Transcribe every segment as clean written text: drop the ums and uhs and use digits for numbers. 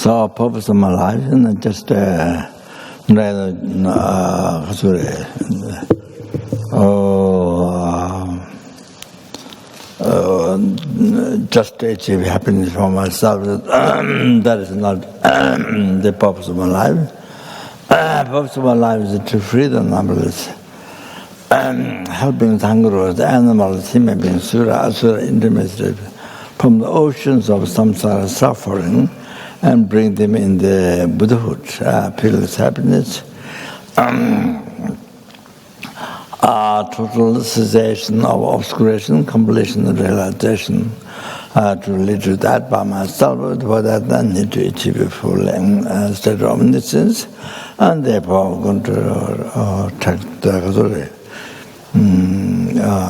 So, purpose of my life, and just just to achieve happiness for myself. That is not the purpose of my life. Purpose of my life is to free the numberless, helping Thanguros, the animals, human beings, Sura, Asura, intermediate, from the oceans of samsara suffering, and bring them in the Buddhahood, peerless happiness, total cessation of obscuration, completion of realization, to lead to that by myself. For that I need to achieve a full state of omniscience, and therefore I'm going to take the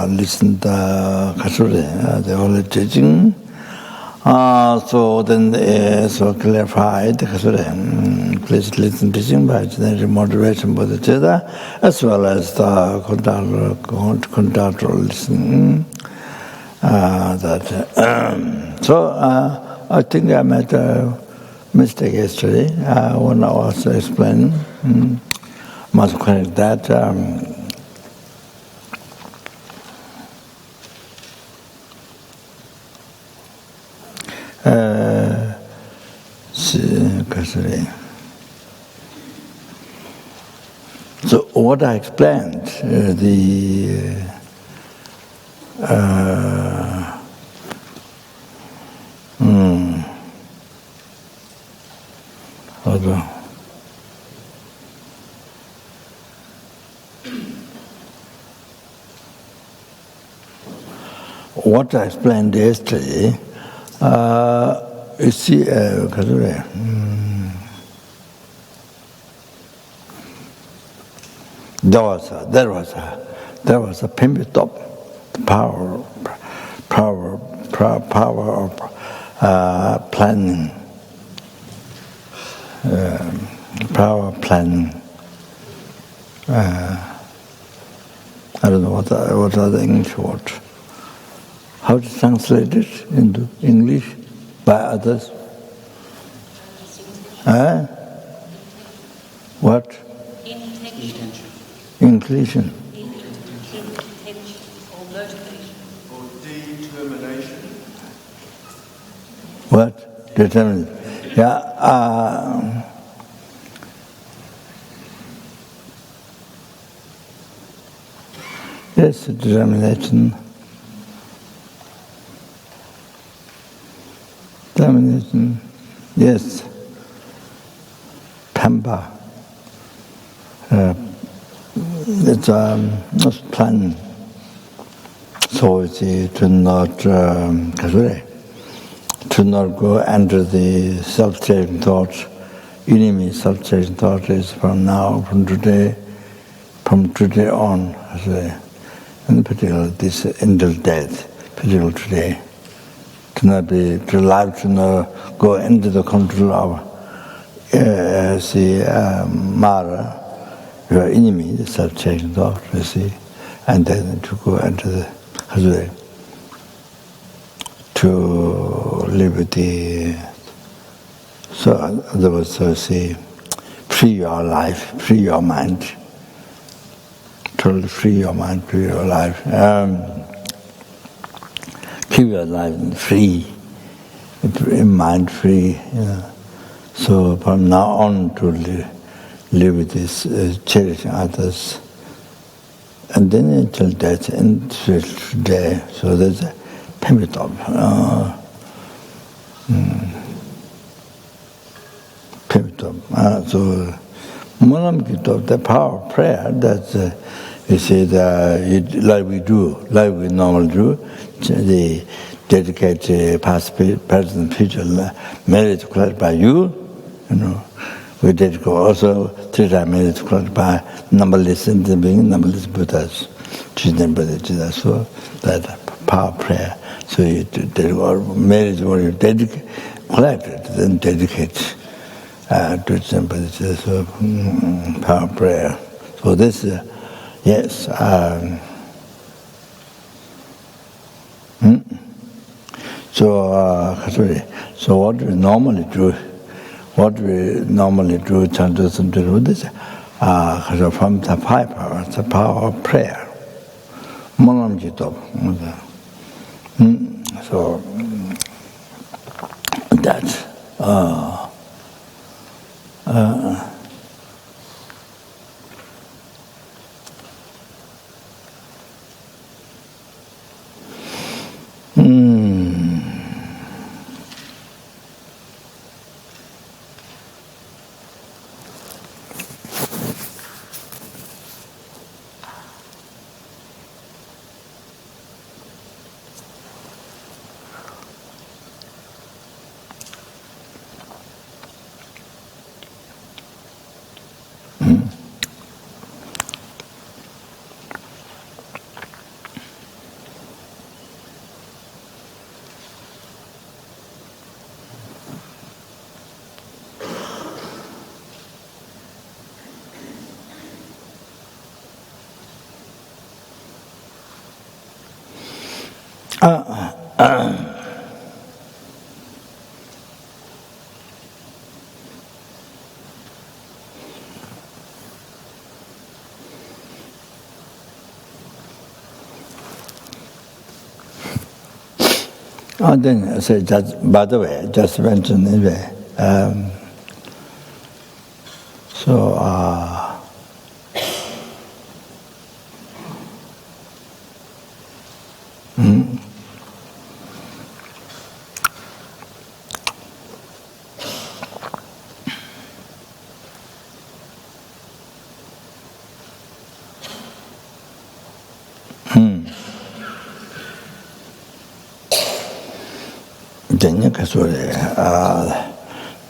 listen to the holy teaching. So then, so clarified, please listen teaching by generic moderation by the Jeda, as well as the contractual listening. So I think I made a mistake yesterday when I was explaining. Must correct that. So what I explained, what I explained yesterday, you see, there was a pimp top, power of planning, power planning. I don't know what are the English words. How to translate it into English by others? What? Inclusion. Or motivation. Or determination. What? Determination. Yeah. Yes, determination. Determination. Yes. Pampa. It's not plan. So it's to not go under the self-chasing thoughts. Enemy self-chasing thought is from today on, in particular this until death, particularly today. To not go into the control of Mara, your enemy, the self-chasing thought, you see, and then to go into the to live with the. So there was free your life, free your mind, totally free your mind, free your life. Keep your life free, mind free. So from now on to live with this, cherishing others, and then until death, and today. So there's a payment of so Monam Kitov, the power of prayer. That's you see like we normally do. They dedicate past, present, future merit collected by you. We dedicate also 3 times merit collected by numberless being, numberless Buddhas, children, Buddha. So that power of prayer. So you merit what you dedicate, collected, then dedicate to children, Buddha. So power of prayer. So this, yes. So what we normally do, what we normally do, chanting to do this, from the power of prayer. So that. Then, so just, by the way, just mention anyway.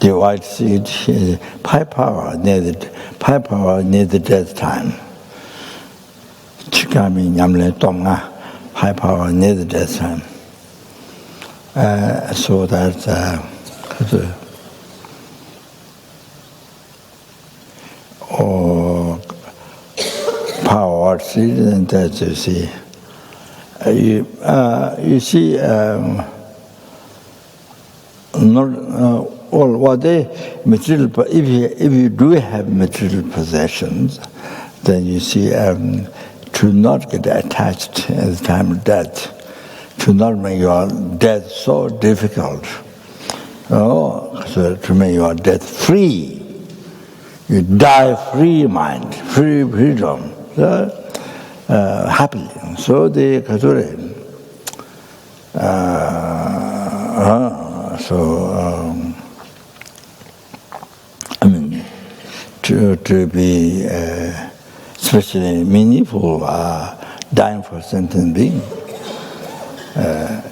The white seed, high power near the death time. Chikami nyamle tonga, high power near the death time. So that power seed, and that you see. You see. Not all what they material. If you do have material possessions, then you see to not get attached at the time of death, to not make your death so difficult. So to make your death free, you die free mind, freedom, happily. So the Kazure. I mean, to be especially meaningful, dying for sentient being,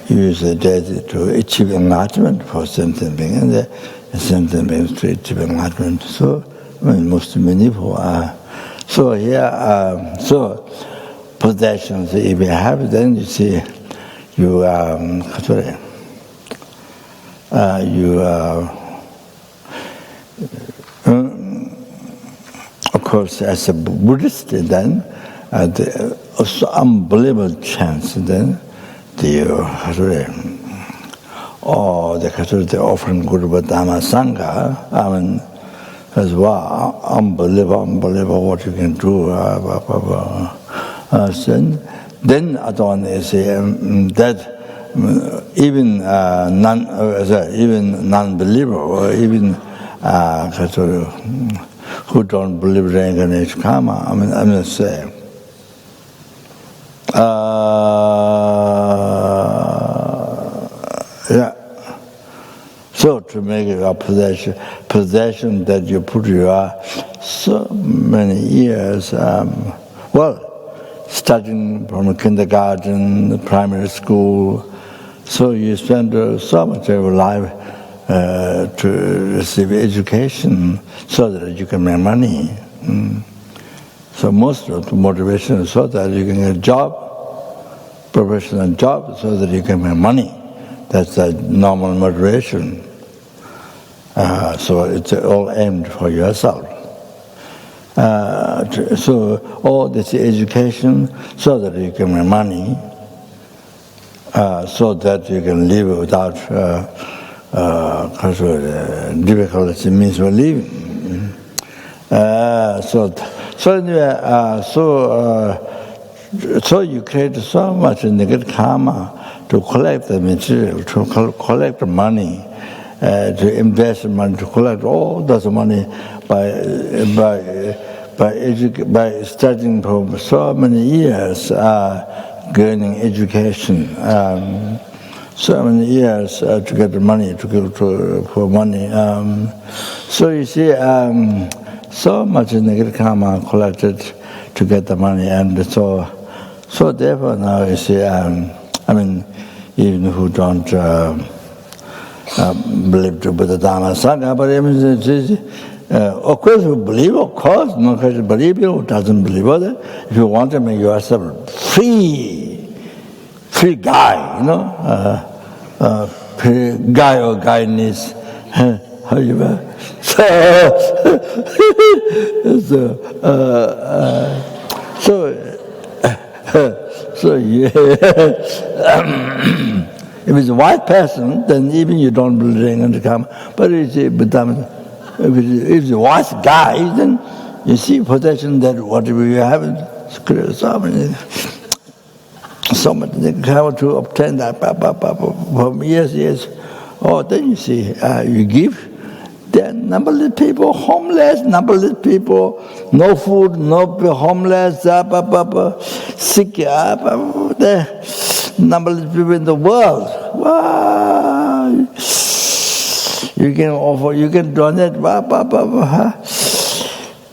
use the death to achieve enlightenment for sentient being, and the sentient beings to achieve enlightenment. So, I mean, most meaningful. So here, so possessions, if you have, then you see, you of course, as a Buddhist, then also unbelievable chance. Then the offering Guru Dhamma Sangha. I mean, as well, unbelievable what you can do. Then Adon is that. Even non-believer, or even who don't believe reincarnation karma, I'm just saying. So to make it a possession that you put your so many years, starting from kindergarten, primary school. So you spend so much of your life to receive education so that you can make money. So most of the motivation is so that you can get a job, professional job, so that you can make money. That's the normal motivation. So it's all aimed for yourself. So all this education so that you can make money. So that you can live without difficulty means for living. So you create so much negative karma to collect the material, to collect the money, to invest money, to collect all that money by studying for so many years, gaining education, so many years to get the money, for money. So you see, so much negative karma collected to get the money, and so therefore now you see, even who don't believe to Buddha Dharma Sangha, but of course you believe, of course, no question believe you, who doesn't believe it. If you want to make yourself free guy, free guy or guyness, how you so yeah. If it's a white person, then even you don't believe in the karma. But if it's a white guy, then you see possession that whatever you have, so much karma to obtain that from years. Oh, then you see, you give. There are numberless people, homeless, numberless people, no food, no homeless, sick, there numberless people in the world. Wow. You can offer, you can donate,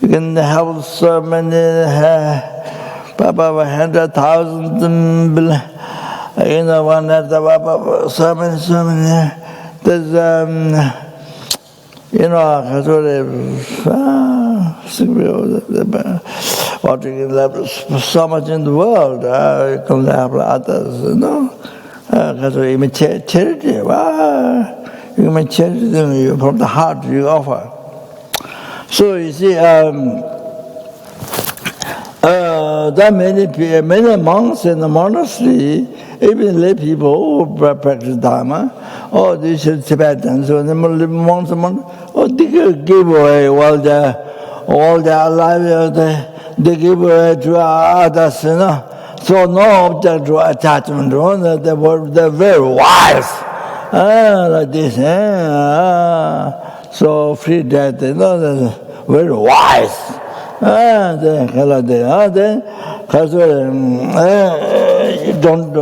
you can help so many, 100,000, so many. There's, so much in the world, you can help others, even charity, you make charity from the heart you offer. So you see, there are many monks in the monastery, even lay people who practice Dharma, or these Tibetans, or the monks, they give away all their life, they give away to others, So no object to attachment, they're very wise, like this, so free death, they're very wise. You don't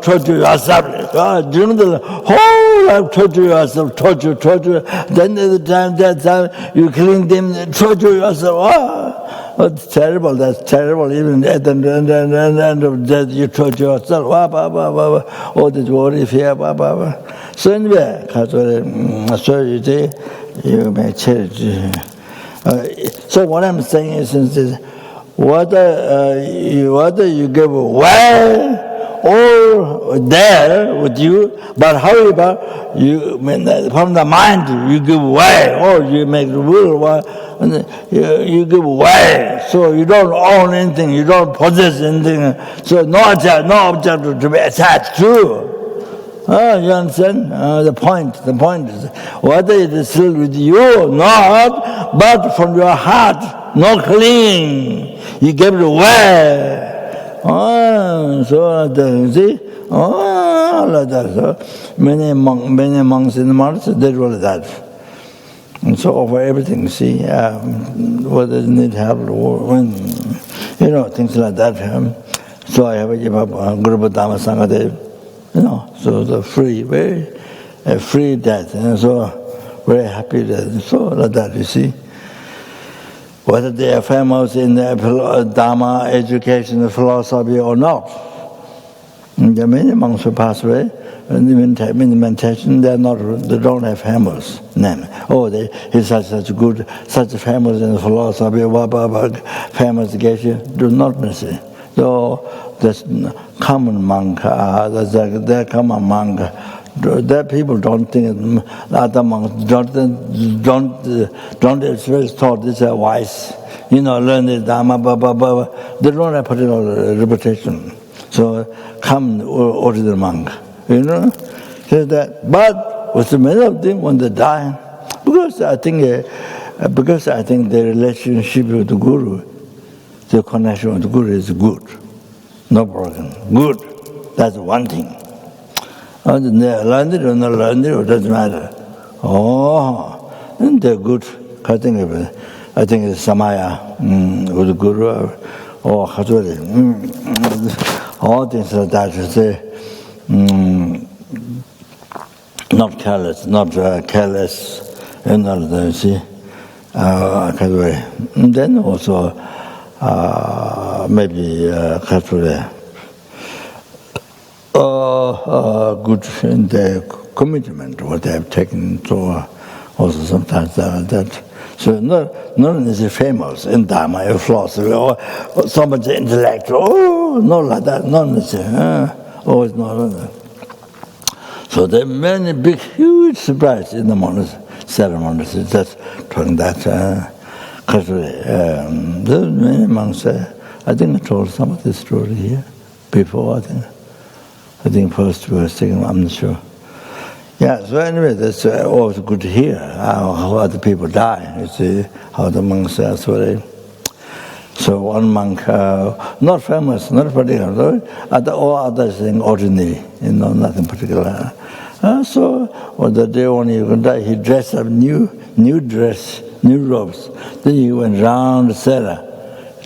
torture yourself. You know the whole life torture yourself, torture. Then that time you clean them, torture yourself. It's terrible. That's terrible. Even at the end of death, you torture yourself. All this worry, fear. So anyway, so you say you may charity. So what I'm saying is, whether you give away or there with you, but however, from the mind you give away, or you make the rule, you give away. So you don't own anything, you don't possess anything. So no object to be attached to. You understand? The point is, whether it is still with you or not, but from your heart, no clean. You give it away. So you see? Like that. So many monks in the monastery, they do that. And so offer everything, see? Whether they need help or when, things like that. So I have a group of Dhamma Sangha, so the free, very free death, and so very happy death. So like that, you see. Whether they are famous in the Dharma, education, philosophy or not. There are many monks who pass away in the meditation. They don't have famous name. He's such good, such famous in philosophy, famous geshe. Do not miss it. So that's common monk. They're common monk. That people don't think other monks don't expect thought this is wise. Learn the Dharma, They don't have particular reputation. So come ordinary monk. So that, but what's the matter of them when they die? Because I think the relationship with the Guru, the connection with the Guru is good, no broken, good. That's one thing. And they learned it or not learned it, it doesn't matter. Oh, and they're good. I think it's Samaya with the Guru or Khatori. All things like that. Not careless, and all that, you see. And then also maybe Khatori. Good in their commitment, what they have taken to also sometimes that. So none is famous in Dharma or philosophy or so much intellect. Oh, not like that. None is always not like that. So there are many big, huge surprises in the monastery, ceremonies. Just talking that. There are many monks. I think I told some of this story here before. I think first we were second, I'm not sure. Yeah, so anyway, that's always good to hear how other people die, you see, how the monks are. So one monk, not famous, not particular, all others things ordinary, nothing particular. So on the day when he would die, he dressed up new dress, new robes. Then he went round the cellar.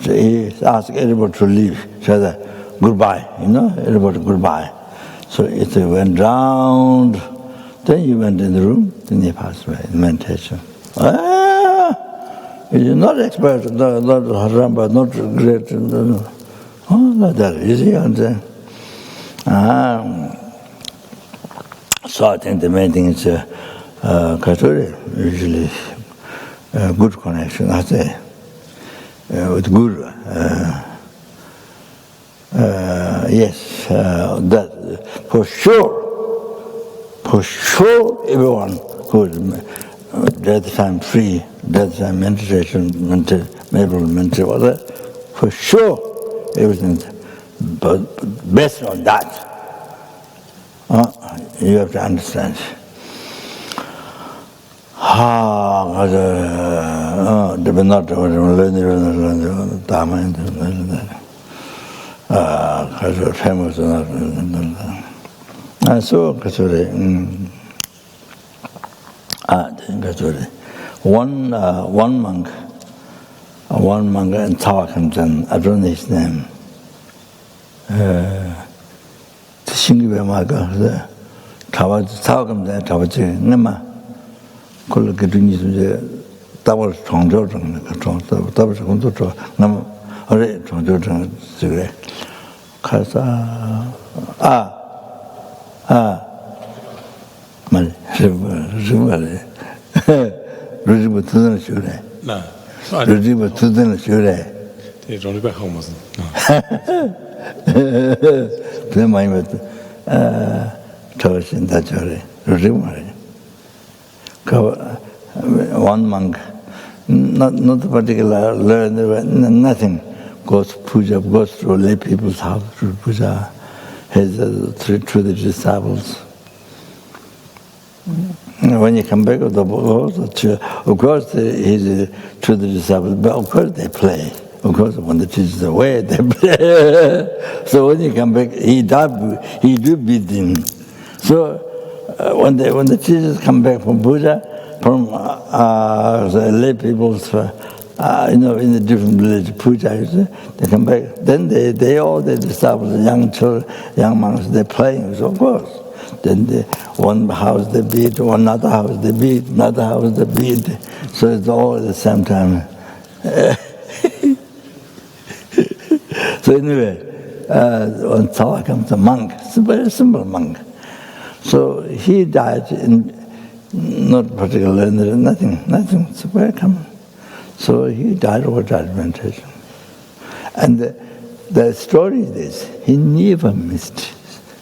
So he asked everybody to leave, said goodbye, everybody goodbye. So it went round, then he went in the room, then he passed away in meditation. He's not expert, not Ramba, not great, like that, you see, so I think the main thing is Khatori, usually good connection, I say, with Guru. Yes, that for sure, everyone who is death time free, death time meditation, mental, whatever, for sure, everything. But based on that, you have to understand. They will not learn Dharma and famous and so Khatori. One monk in Tawakamjan, I don't know his name. Shingiwamaga, Tawakamjan, Tawaji, Nema, Kolakaduni, double Chongjojan, double Chongjojo, Nam, or Chongjojan, cigarette. Kasa, man, Rivale. Rujibu Tudan Shure. No. Rujibu Tudan Shure. They don't back home, wasn't it? No. My Tawashin Dachore, Rujibu. One monk, not particular, learn nothing. Goes through lay people's house, through puja, has through the disciples. When you come back of the boat, of course he's through the disciples, but of course they play. Of course, when the teacher's away, they play. So when you come back, he do beat them. So when the teachers come back from puja, from the lay people's. In the different village puja, they come back. Then they disciples, young monks, they're playing. So of course, then one house they beat, another house they beat, another house they beat. So it's all at the same time. So anyway, on Tawa comes a monk. It's a very simple monk. So he died not particularly, nothing. It's very common. So he died over meditation. And the story is this, he never missed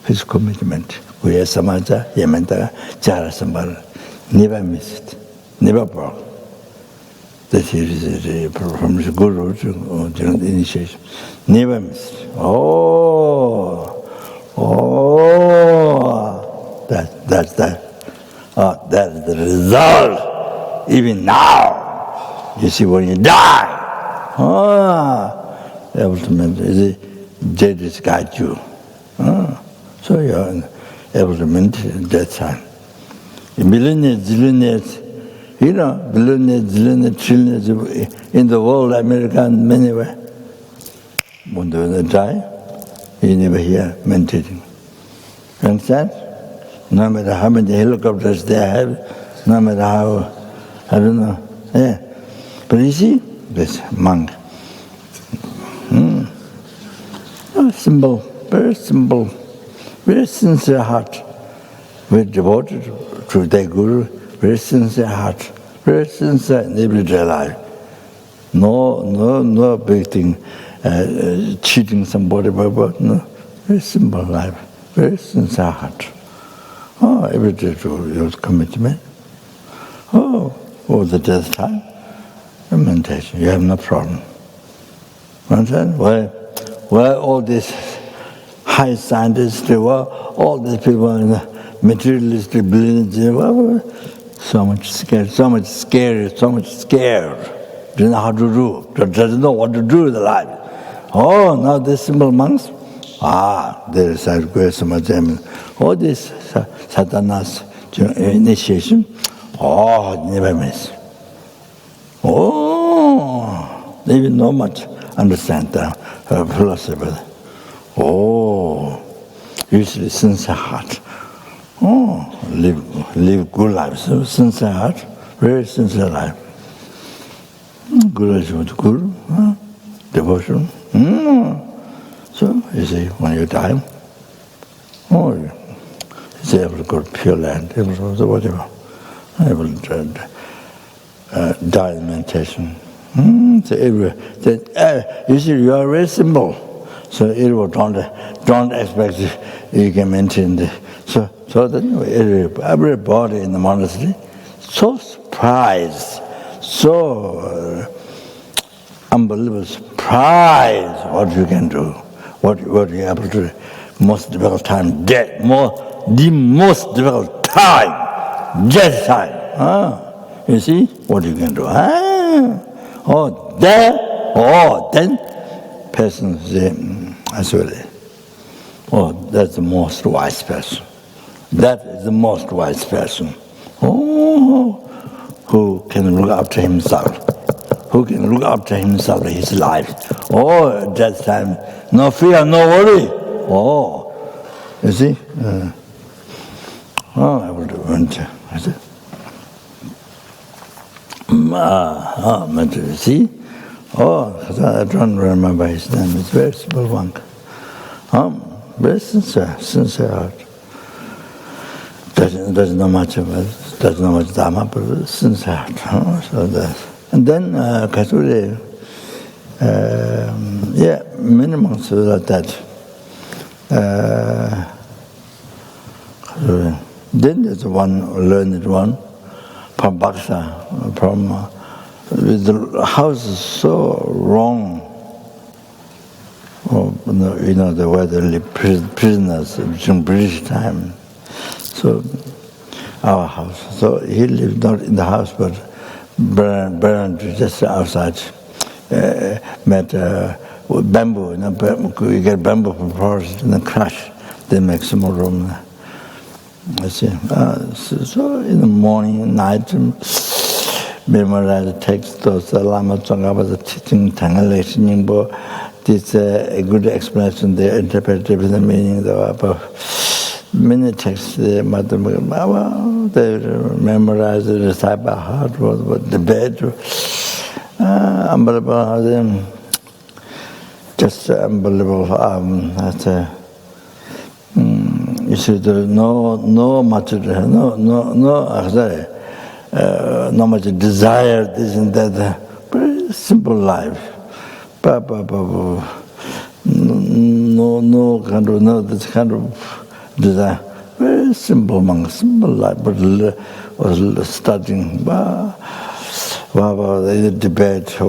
his commitment. We are Samaja, Yamanta, Chara Sambal, never missed, never broke. That he is from his Guru during the initiation. Never missed. That's that. result, even now. You see, when you die, the ultimate is death is guide you. So you are able to maintain that time. Millionaires, zillionaires, billionaires, zillionaires, trillionaires in the world, America and many where. When they die, you never hear meditating. You understand? No matter how many helicopters they have, no matter how, I don't know. Yeah. But you see, this monk, simple, very simple, very sincere heart, very devoted to their guru, very sincere heart, very sincere in everyday life. No big thing, cheating somebody, but no, very simple life, very sincere heart. Every day to your commitment. The death time, meditation, you have no problem. Understand? Where all these high scientists, all these people in the materialistic brilliance, so much scared. Don't know how to do, doesn't know what to do with the life. Now these simple monks, they recite GSUC. All this sadhanas, initiation, never miss. They even know much, understand the philosophy. Usually sincere heart. Live good life. So sincere heart, very sincere life. Guru is with Guru, devotion. So, you see, when you die, it's able to go to Pure Land, able to whatever, able to die in meditation. So you see, you are very simple. So don't expect you can maintain the. So then everybody in the monastery so surprised, so unbelievable surprise what you can do, what you're able to do. Most difficult time, the most difficult time, death time. You see what you can do. Then person say, that's the most wise person. That is the most wise person. Who can look after himself. Who can look after himself, his life. At that time, no fear, no worry. You see? I will do it. See? I don't remember his name. It's very simple one. Very sincere heart. Doesn't know much about it, doesn't know much Dharma, but sincere heart. So that. And then Kasuri, minimum so like that. Then there's one learned one from Baksa, from the house is so wrong. The way they live prisoners during British time. So our house. So he lived not in the house, but burned just outside. Met bamboo. You get bamboo from forest and then crush. They make small room. I see. So in the morning, night, memorize the text of the Lama Tonpa the teaching Tangalation. This a good explanation. They interpret the meaning of many texts. They memorize the recite by heart. What debate. Unbelievable. Just unbelievable. You see, there is no much desire, this and that. Very simple life. No this kind of desire. Very simple monk, simple life, but was studying. The debate.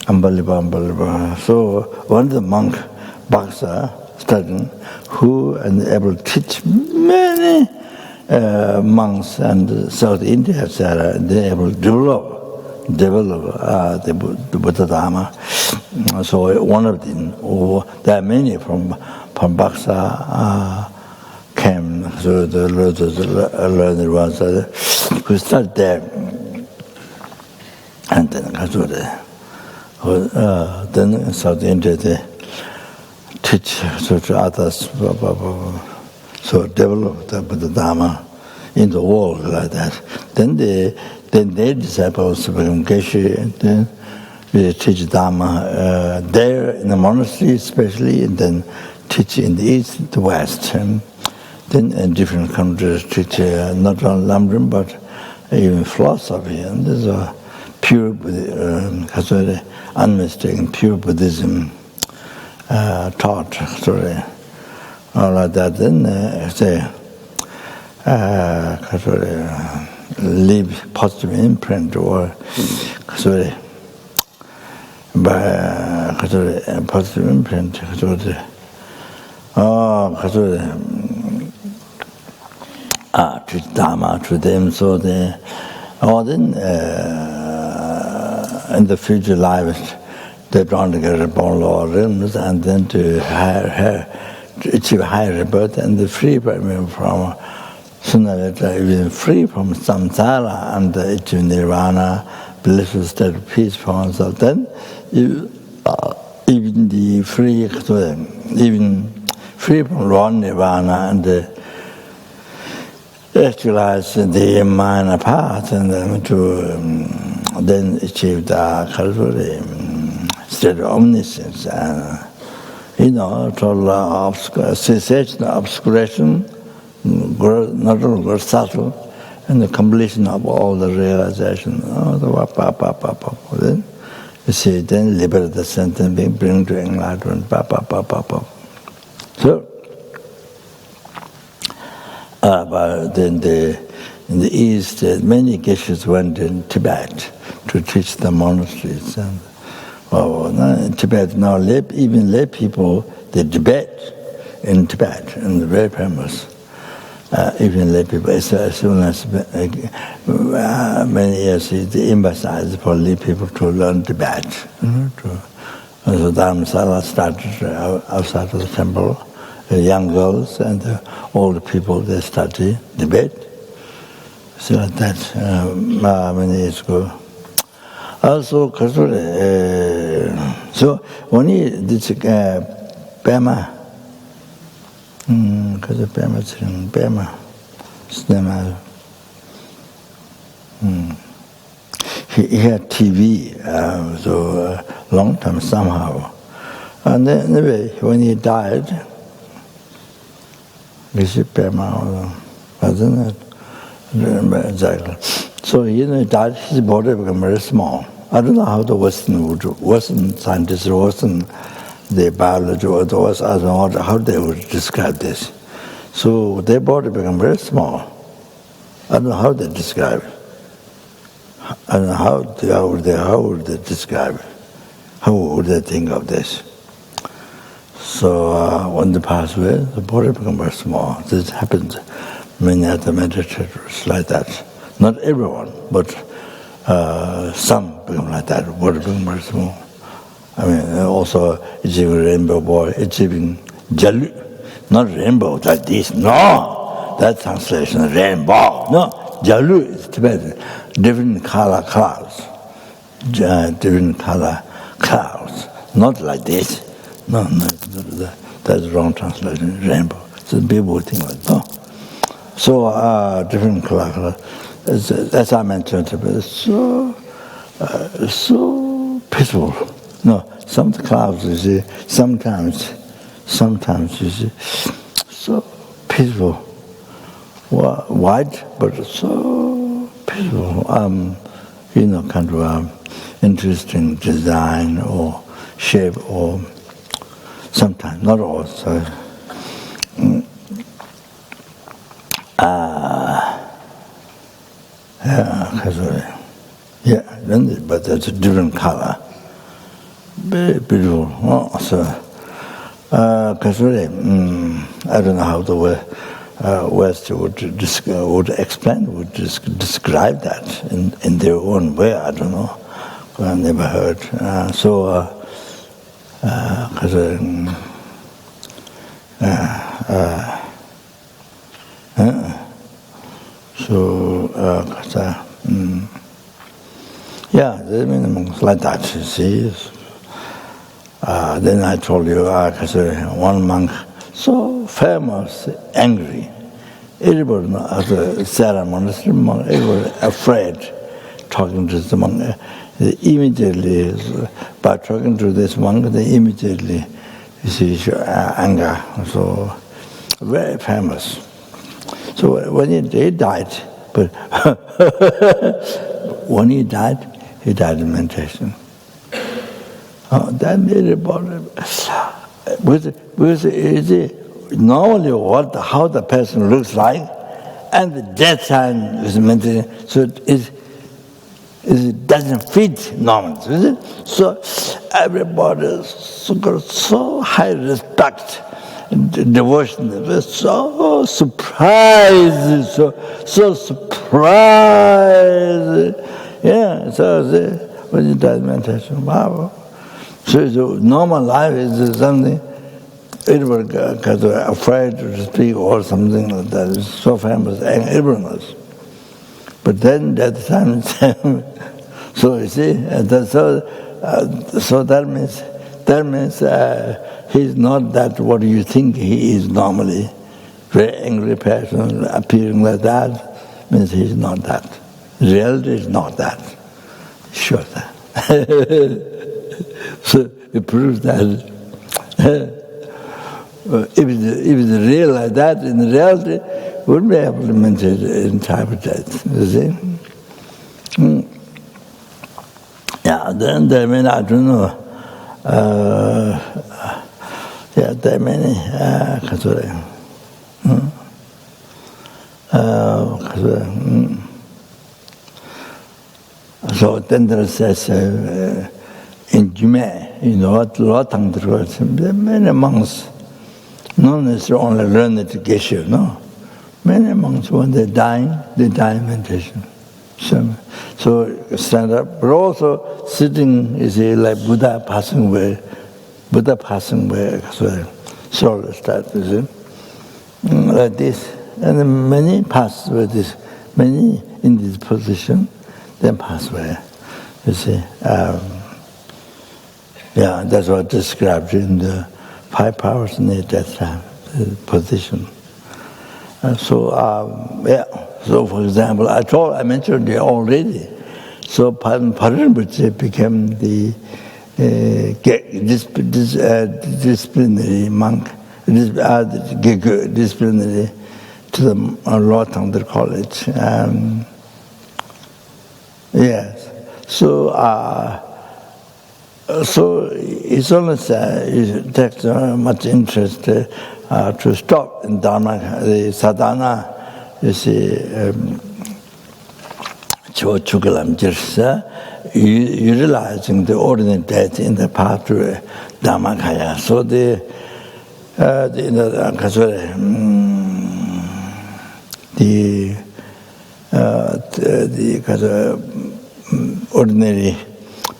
Unbelievable. So one the monk, Baksa, studying, who and able to teach many monks and South India, etc., they're able to develop the Buddha Dharma. So one of them, or there are many from Baksa came, so the learned ones who started there, and then South India they teach to others, so develop the Buddha Dharma in the world like that. Then their disciples become Geshe, and then they teach Dharma there in the monastery especially, and then teach in the east, the west, and then in different countries teach not only Lamrim but even philosophy, and there's a pure, unmistaken pure Buddhism taught, all like that. Then leave positive imprint or positive imprint. To Dharma to them, so then in the future life they trying to get upon lower realms and then to achieve higher rebirth and the free from sooner or later even free from samsara and achieve nirvana, blissful state of peace for oneself. Then even the free, even free from raw nirvana and actualize the minor part and then to then achieve the state of omniscience and total cessation, obscuration, not only subtle, and the completion of all the realization. Then you see, then liberate the sentence, bring to enlightenment. So. But then in the east, many Geshes went in Tibet to teach the monasteries. And in Tibet now, even lay people, they debate in Tibet, and they're very famous. Even lay people, as soon as many years, they emphasize for lay people to learn Tibet. So Dharamsala started outside of the temple. Young girls and older people, they study debate. So like that, many years ago. Also, so when he did Burma, Burma, he had TV, so long time somehow. And then anyway, when he died, wasn't it? Exactly. So he died, his body became very small. I don't know how the Western scientists, Western the biology, or how they would describe this. So their body became very small. I don't know how they describe it. I don't know how would they describe it. How would they think of this? So when they pass away, the body becomes very small. This happens many other meditators like that. Not everyone, but some become like that. The body becomes very small. I mean, also achieving rainbow boy, achieving jalu, not rainbow like this. No, that translation rainbow. No, jalu is Tibetan, different color clouds, different color clouds, not like this. No, that's the wrong translation. Rainbow. So people think like that. No. So different color. As I mentioned, so peaceful. No, some clouds you see. Sometimes you see, so peaceful. White, but so peaceful. Kind of interesting design or shape or. Sometimes, not all. So, but that's a different color. Very beautiful. So, I don't know how the word. West would explain, would describe that in their own way. I don't know. I never heard. Yeah, there are many monks like that, you see. Then I told you, one monk, so famous, angry. Everybody at the LZR monastery, everybody afraid talking to the monk. Immediately, by talking to this monk, they immediately see anger. So, very famous. So when he died, but when he died in meditation. That made it normally how the person looks like, and the death time is meditation. So it doesn't fit normally, is it? So everybody got so high respect, devotion. They were so surprised, so surprised. Yeah, so when you die meditation, wow. So normal life is something, everybody got afraid to speak or something like that. It's so famous, everyone knows. But then that time, so you see, so that means he's not that what you think he is normally. Very angry person appearing like that means he's not that. Reality is not that. Sure that. So it proves that if it's real like that, in reality, we wouldn't be able to interpret that. You see? Yeah, then there are many, I don't know. Yeah, there are many. So then there says in Jume, there are many monks, not necessarily only learn it to Geshe, no. Many monks, when they die in meditation. So stand up, but also sitting is like Buddha passing away, so start, you see, like this. And then many pass with this, many in this position, then pass away, you see. Yeah, that's what described in the 5 powers near death time position. So for example, I mentioned it already. So Rinpoche became the disciplinary monk, disciplinary to the Lotang College. Yes. So it's almost it takes much interest to stop in Dharma, the sadhana, you see, Chochukalam Jirsa, utilizing the ordinary death in the path to Dharmakaya. So the ordinary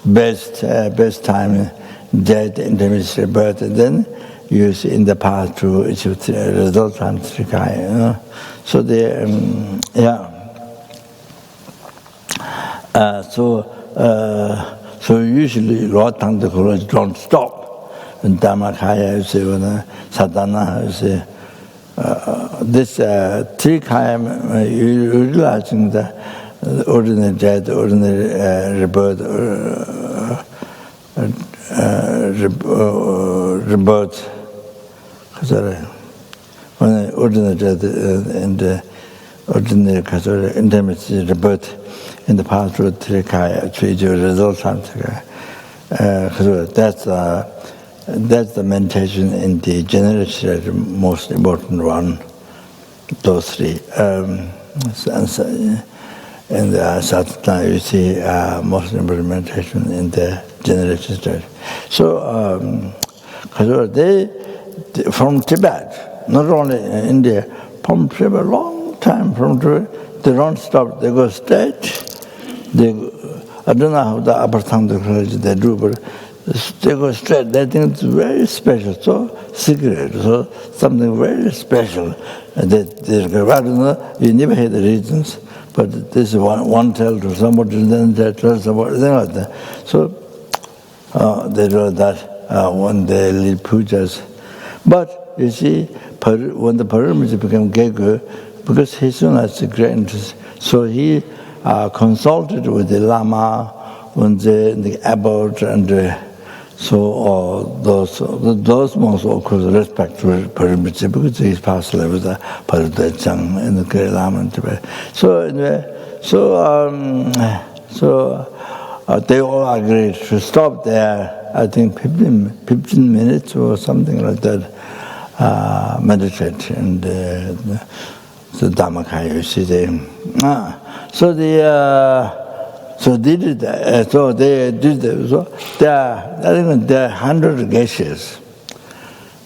best time death in the mystery birth, and then you see in the path to result time Trikaya. So so usually Lord Tangda College don't stop. In Dharmakaya, you see, sadhana, you see, this Trikaya, utilizing the ordinary death, ordinary rebirth, ordinary death and ordinary intimacy rebirth in the path to Trikaya, to result time Trikaya. That's the meditation in the generation, the most important one, those 3. In the Satana, you see most important meditation in the generation stage. So, they from Tibet, not only in India, from Shiva, long time from Shiva, they don't stop, they go straight. I don't know how the upper tongue they do, but they go straight. They think it's very special, so secret, so something very special. And I don't know, you never hear the reasons, but this is one tell to somebody, then they tell somebody, thing like that. So they do that when they lead pujas. But you see, when the Paramahansa became Gegu, because he soon has a great interest, so he consulted with the Lama, when the abbot, and so those monks of course respect Paramahansa because he's passed away with the Paradachang and the great Lama in Tibet. So anyway, they all agreed to stop there. I think 15 minutes or something like that. Meditate and the Dhammakaya, you see so they did that. So they did that. So there are 100 geishas.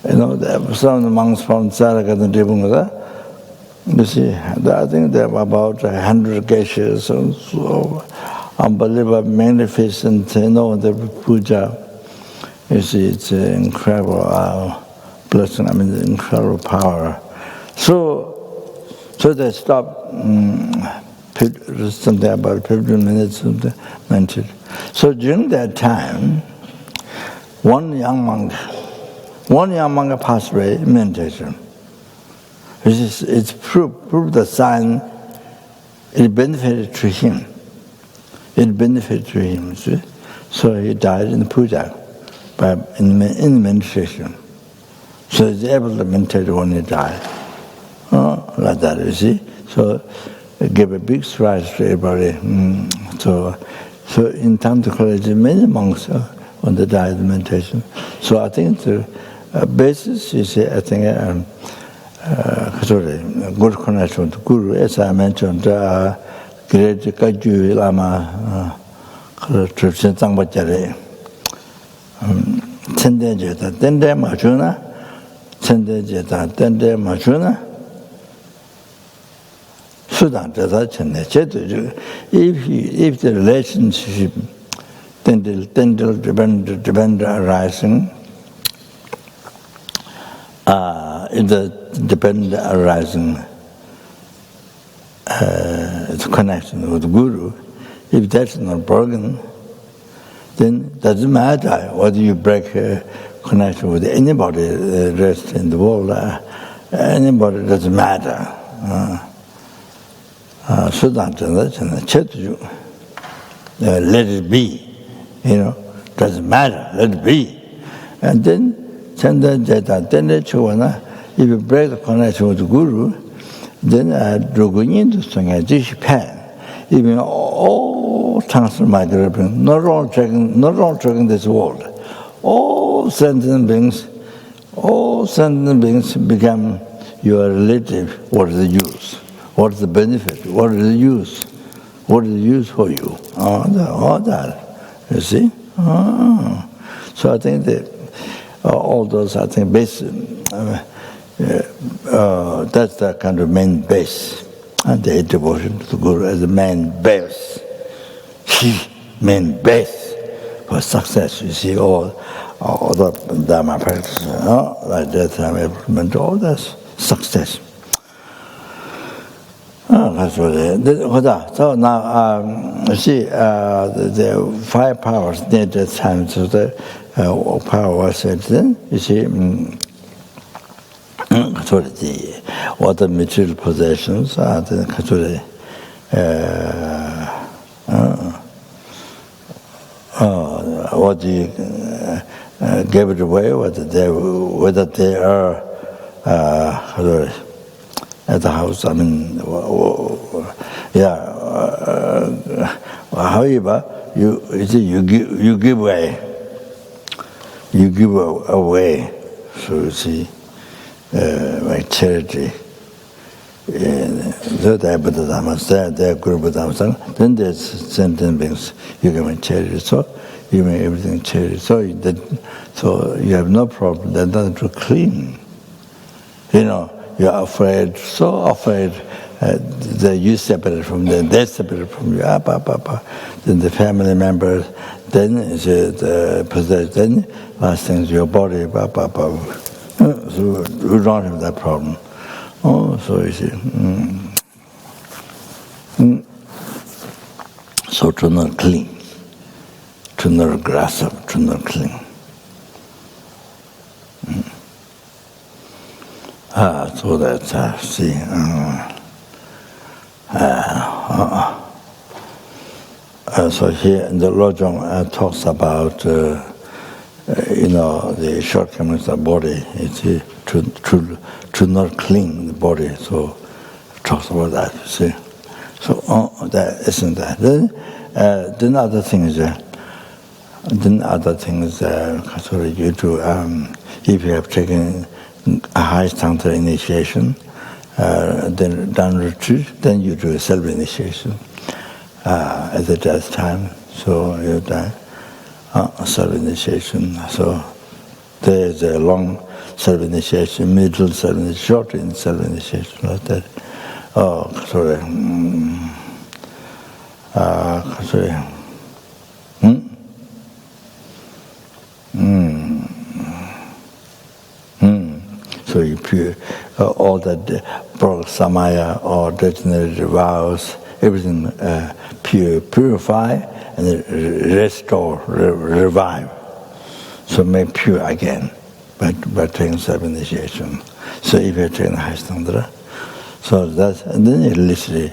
You know, some of the monks from Tsaragat and Dibunga. You see, I think there are about 100 geishas. So unbelievable, magnificent. You know, the puja. You see, it's incredible. Blessing, I mean, the incredible power. So they stopped, something about 15 minutes mentioned. So during that time, one young monk passed away in meditation. It's proof the sign, it benefited to him. See? So he died in the puja, in meditation. So he's able to meditate when he died. Like that, you see. So it gave a big surprise to everybody. So in Tantra college, many monks, when they died in meditation. So I think the basis, you see, I think, good connection with Guru, as I mentioned, great Kaju Lama, Tripsen Tangbachare, Tende Jeta, Tende Machuna, Tende Jeta, Tende Machuna, Sudan Jeta, Tende Chetu. If the relationship, Tendel depend arising, if the depend arising, it's connection with Guru, if that's not broken, then it doesn't matter whether you break connection with anybody rest in the world, anybody doesn't matter. Let it be, doesn't matter, let it be. And then, if you break the connection with the Guru, then even all transfer migration, not all checking this world. All sentient beings become your relative. What is the use? What is the benefit? What is the use? What is the use for you? All that, you see? So I think that all those, I think, that's the kind of main base. And the devotion to the Guru as the main base. Main base for success. You see, all the Dharma practice, like that, implement all that's success. That's what it is. So now, you see, the 5 powers need that time. So the power was said then, you see, what the material possessions are, what you gave it away, whether they are at the house. I mean, however, you give away. You give away. So you see. Like charity, their group of them, then there's sentient beings. You give them charity, so you make everything charity. So you have no problem. They're not too clean. you're afraid, so afraid that you separate from them, they separate from you, then the family members, then the possession, last things your body, so we don't have that problem. Oh, so you see. So to not cling, to not grasp, to not cling. So that, see, so here in the Lojong talks about, the shortcomings of the body, it's to not cling the body, so it talks about that, see. So that isn't that. Then other things, sorry, you do, if you have taken a high standard initiation, then done retreat, then you do a self-initiation at the death time. So you die self-initiation. So there's a long self-initiation, middle self-initiation, short self-initiation, like that. Oh, sorry. Sorry. So you all that broke samaya or degenerated vows, everything purify and restore, revive. So make pure again by taking self-initiation. So if you're taking high standard, so that's, and then literally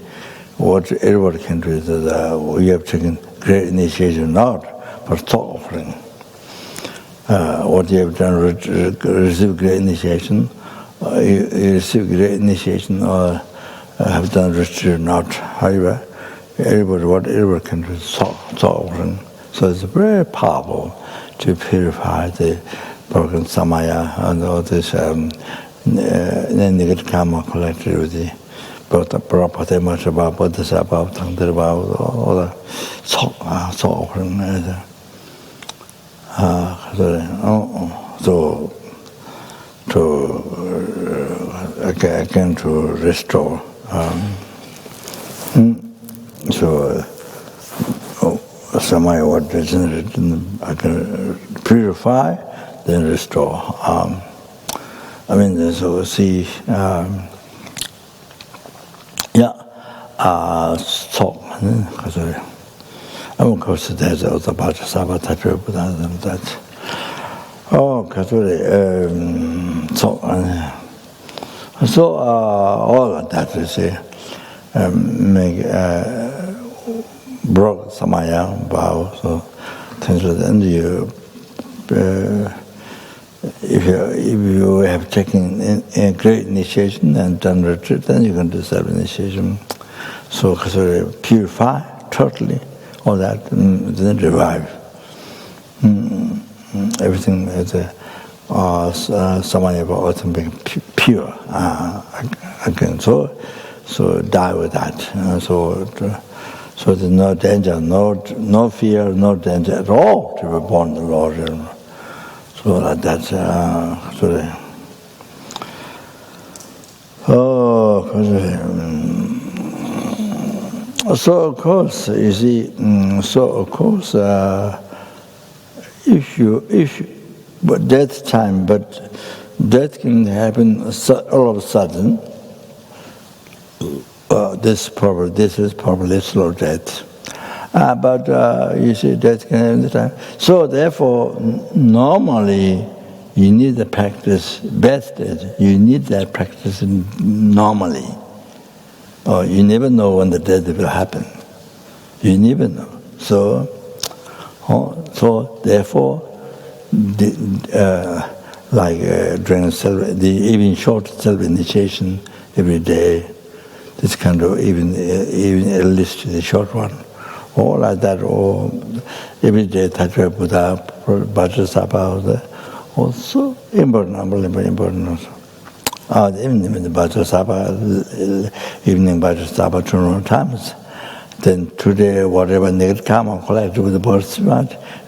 what everybody can do is that you have taken great initiation not for thought offering. What you have done, receive great initiation, you receive great initiation or have done retreat not. However, whatever can do is thought offering. So it's very powerful to purify the broken samaya and all this negative karma collected with the property much about bodhisattva, all the thought offering. So to again to restore. So samaya what degenerated, I can purify, then restore. So see, of course, there's also Vajrasattva Tattva Buddha that. So all of that is make broke samaya vow, so things like that. And if you have taken a great initiation and done retreat, then you can do self-initiation. So purify totally. All that, then revive. Everything is samaya also being pure again. So die with that. So there's no danger, no fear, no danger at all to be born the Lord. So that's So of course, you see. But death time, but death can happen all of a sudden. This is probably slow death. But you see, death can happen the time. So therefore, normally you need the practice. Best is you need that practice normally. Oh, you never know when the death will happen. You never know. So therefore, during even short self-initiation every day, this kind of even at least the short one, or like that, or every day Tattva Buddha, Vajrasattva, also important, unbelievably important also. Even the Vajrasattva, evening Vajrasattva 200 times. Then today, whatever negative karma collected with the birth,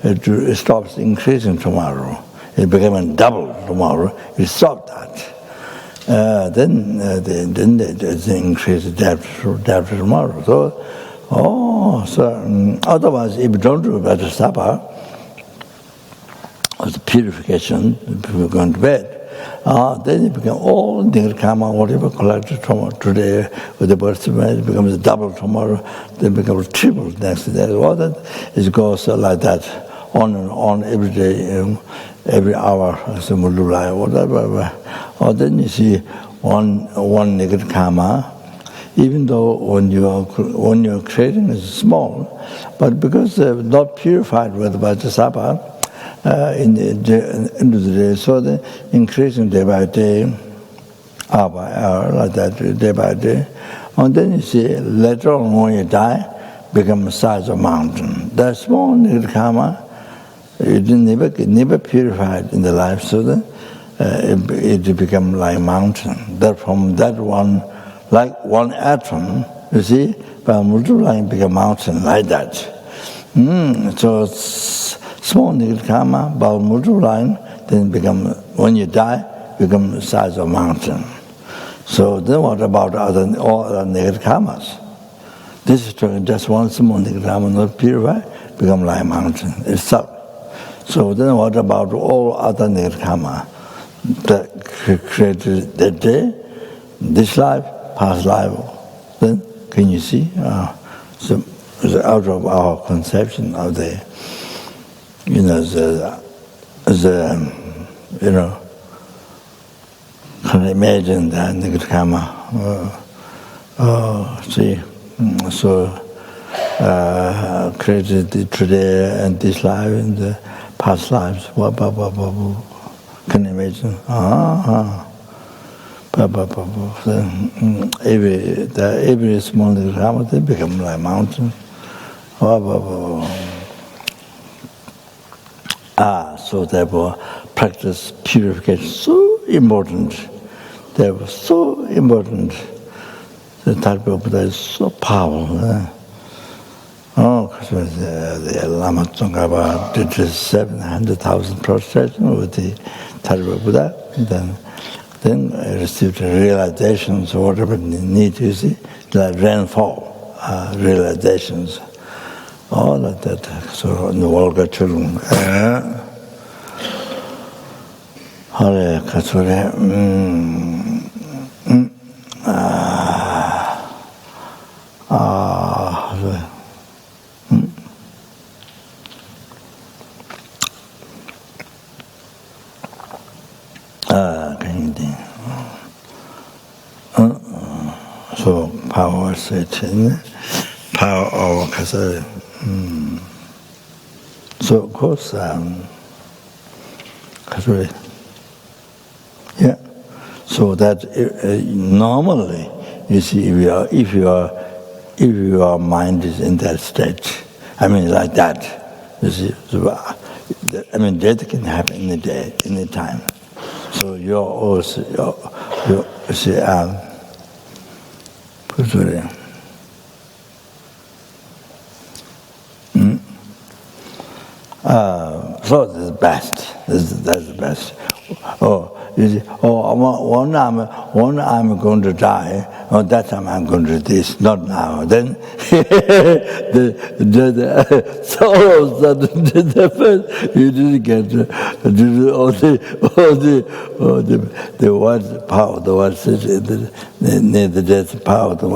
it stops increasing tomorrow. It became double tomorrow. You stop that. then they increase the depth tomorrow. So otherwise, if you don't do better supper, or the purification, people going to bed, then it becomes all the karma, whatever collected today with the birth, it becomes double tomorrow, then becomes triple next day. All that it goes like that, on and on every day, every hour, whatever. Or then you see one negative karma, even though when you're creating is small, but because they're not purified with Vajrasattva, in the end of the day, so they're increasing day by day, hour by hour, like that, day by day. And then you see, later on when you die, become the size of a mountain. That small negative karma, it never purified in the life, so then it become like a mountain. That from that one, like one atom, you see, by multiplying become a mountain like that. So it's small negative karma, by multiplying, then become, when you die, become the size of a mountain. So then what about all other negative karmas? This is talking just one small negative karma, not purified, become like a mountain itself. So then what about all other negative karma that created that day, this life, past life? Then can you see? So out of our conception of the, can imagine that negative karma. So created today and this life and the past lives. Can you imagine? Every small little karma, they become like mountains. So therefore, practice purification so important. Therefore, so important. The Tathagata Buddha is so powerful. Because the Lama Tonpa did 700,000 prostration with the Tathagata Buddha. Then I received realizations, whatever you need to see, like rainfall, realizations, all of that. So in the Volga children, Hare Katsure, so power setting, power of Kasari. So of course, Kasari. Yeah. So that normally, you see, if your mind is in that state, I mean like that, you see. So, I mean, death can happen any day, any time. So you're also you see. So this is the best. That's the best. You see, one I'm going to die. That time I'm going to do this. Not now. Then so all of a sudden you didn't get all the words power. The words near the death power. The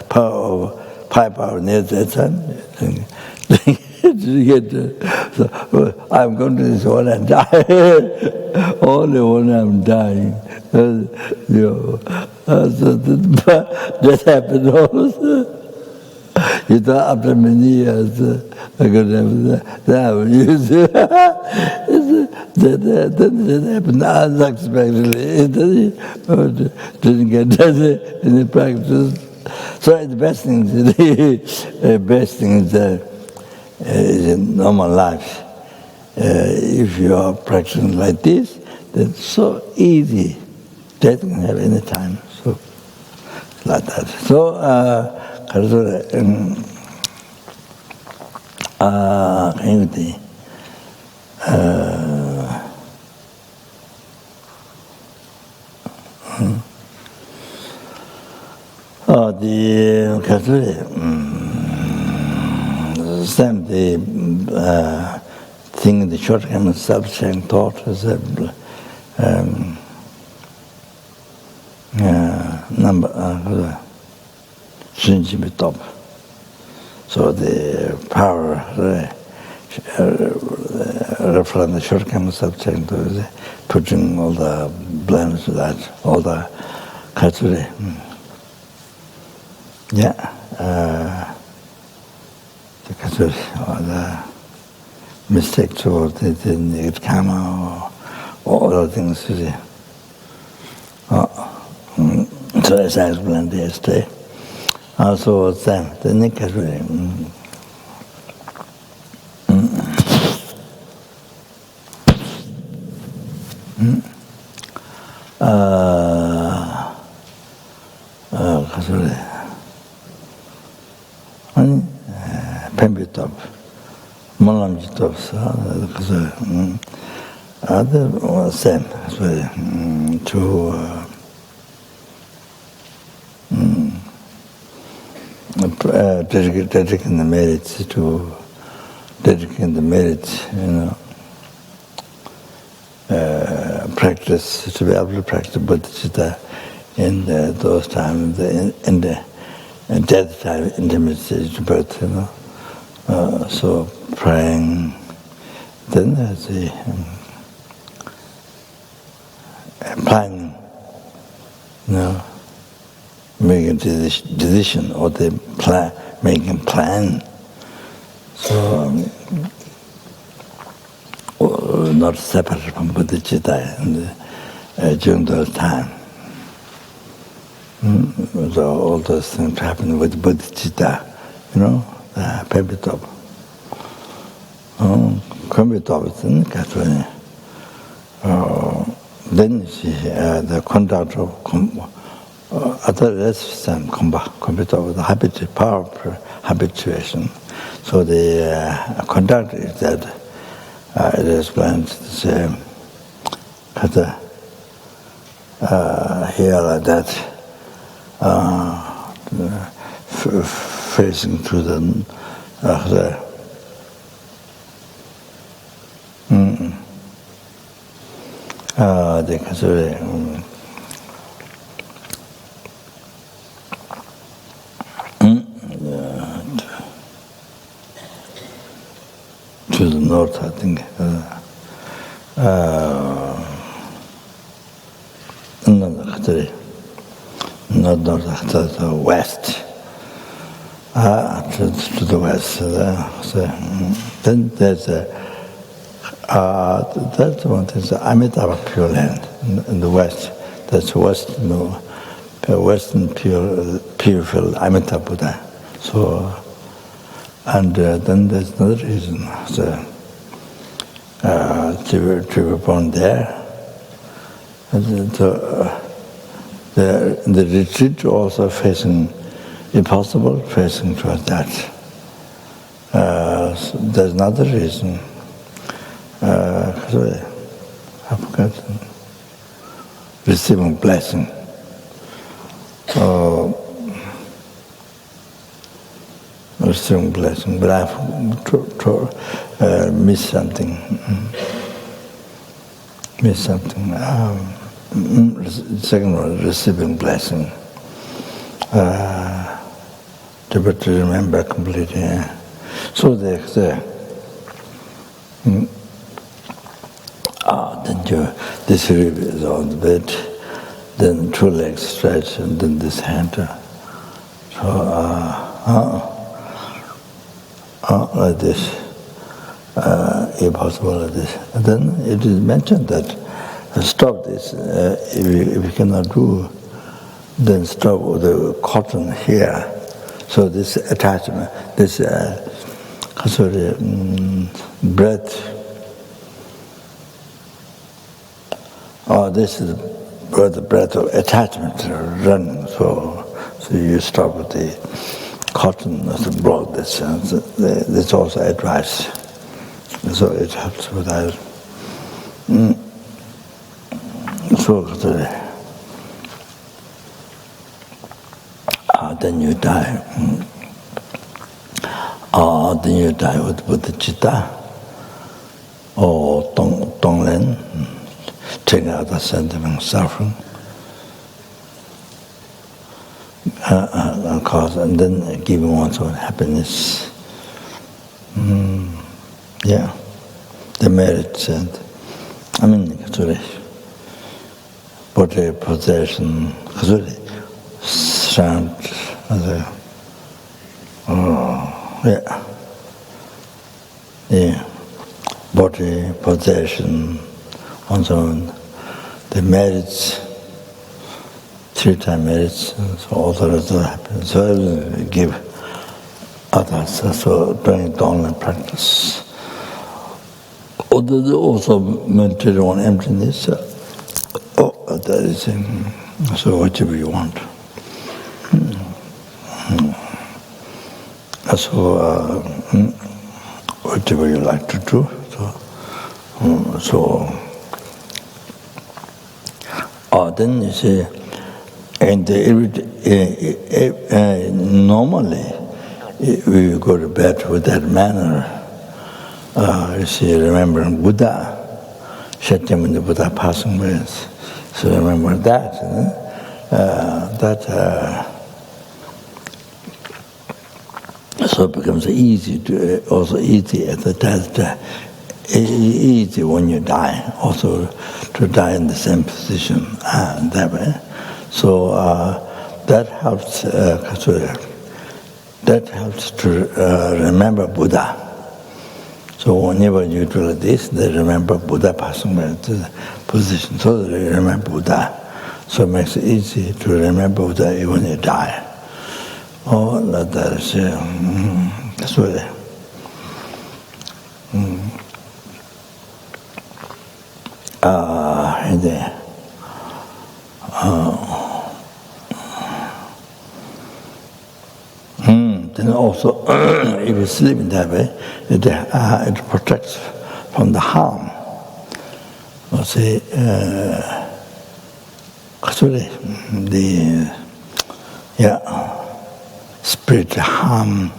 power of power near the death. So I'm going to this one and die. Only when I'm dying. So that happened also. You thought after many years I'm going to have that. That happened unexpectedly. Didn't get that in the practice. So the best thing is in normal life. If you are practicing like this, then it's so easy. Death can have any time. So like that. So The same thing, the shortcoming of self-sharing thought is a number top. So the power from the shortcoming of self-sharing thought is putting all the blame to that, all the katsuri. Yeah, the katsuri, or the mistakes, or the negative karma, or all the things. So as I explained yesterday, also the negative. Pembitop, Molamjitop, other same to dedicating the merits to dedicating the merits, practice to be able to practice bodhicitta in those times, in the death time, intimacy to birth, so praying, then there's the planning, making a decision, or the plan, making plan. So not separate from bodhicitta during those times. So all those things happen with bodhicitta, the pembitop. Pembitop is in Katsuni. Then you see the conduct of other rest and pembitop, the power habituation. So the conduct is that it explains the here like that. Facing to the consider to the north, I think. Not north, to the west. To the west. So then there's that's one thing. Amitabha Pure Land in the west. That's western purified Amitabha Buddha. So, and then there's another reason. So, to be born there. And the retreat also facing impossible, facing towards that. So there's another reason. I forgot. Receiving blessing. Receiving blessing, but I've missed something. Second one, receiving blessing. To remember completely. So there's then this rib is on the bed, then two legs stretch, and then this hand. Like this, impossible like this. And then it is mentioned that stop this. If you cannot do, then stop with the cotton here. So this attachment, this breath. This is where the breath of attachment running. So you stop with the cotton, the blood. That's also advice. So it helps with that. So then you die. Then you die with bodhicitta or tonglen, taking out the sentiment, suffering, and then giving one's own happiness. Yeah, the merits and body possession, strength, body possession, one's own, the merits, 3-time merits, so all the rest of happiness. So I will give others, so doing Donglen practice. Although also meditate on emptiness, that is so whatever you want. So whatever you like to do. Then you see, and normally we go to bed with that manner. You see, remembering Buddha, when the Buddha passing away. So remember that. So it becomes easy at the death. Easy when you die, also to die in the same position that way. So that helps. That helps to remember Buddha. So whenever you do like this, they remember Buddha passing away to the position. So they remember Buddha. So it makes it easy to remember Buddha even when you die. That is that's really. Then also, if you sleep in that way, it protects from the harm. See, spirit harm,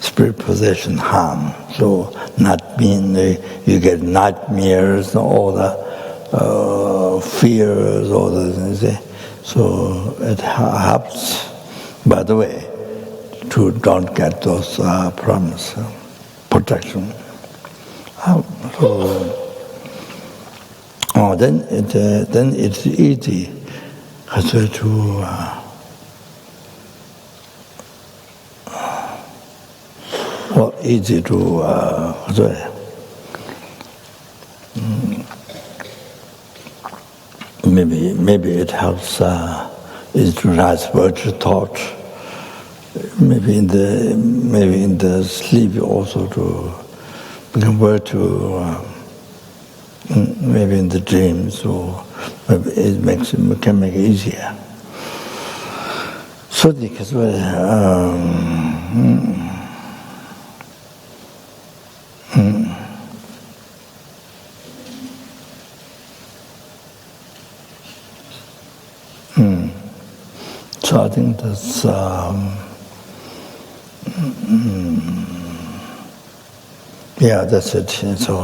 spirit possession harm. So not being you get nightmares, all the fears, all the things. So it helps. By the way, to don't get those problems, protection. Then it's easy to. Easy to maybe it helps is to rise virtue thought. Maybe in the sleep also to become virtue. Maybe in the dreams, or maybe it can make it easier. So because so I think that's that's it. So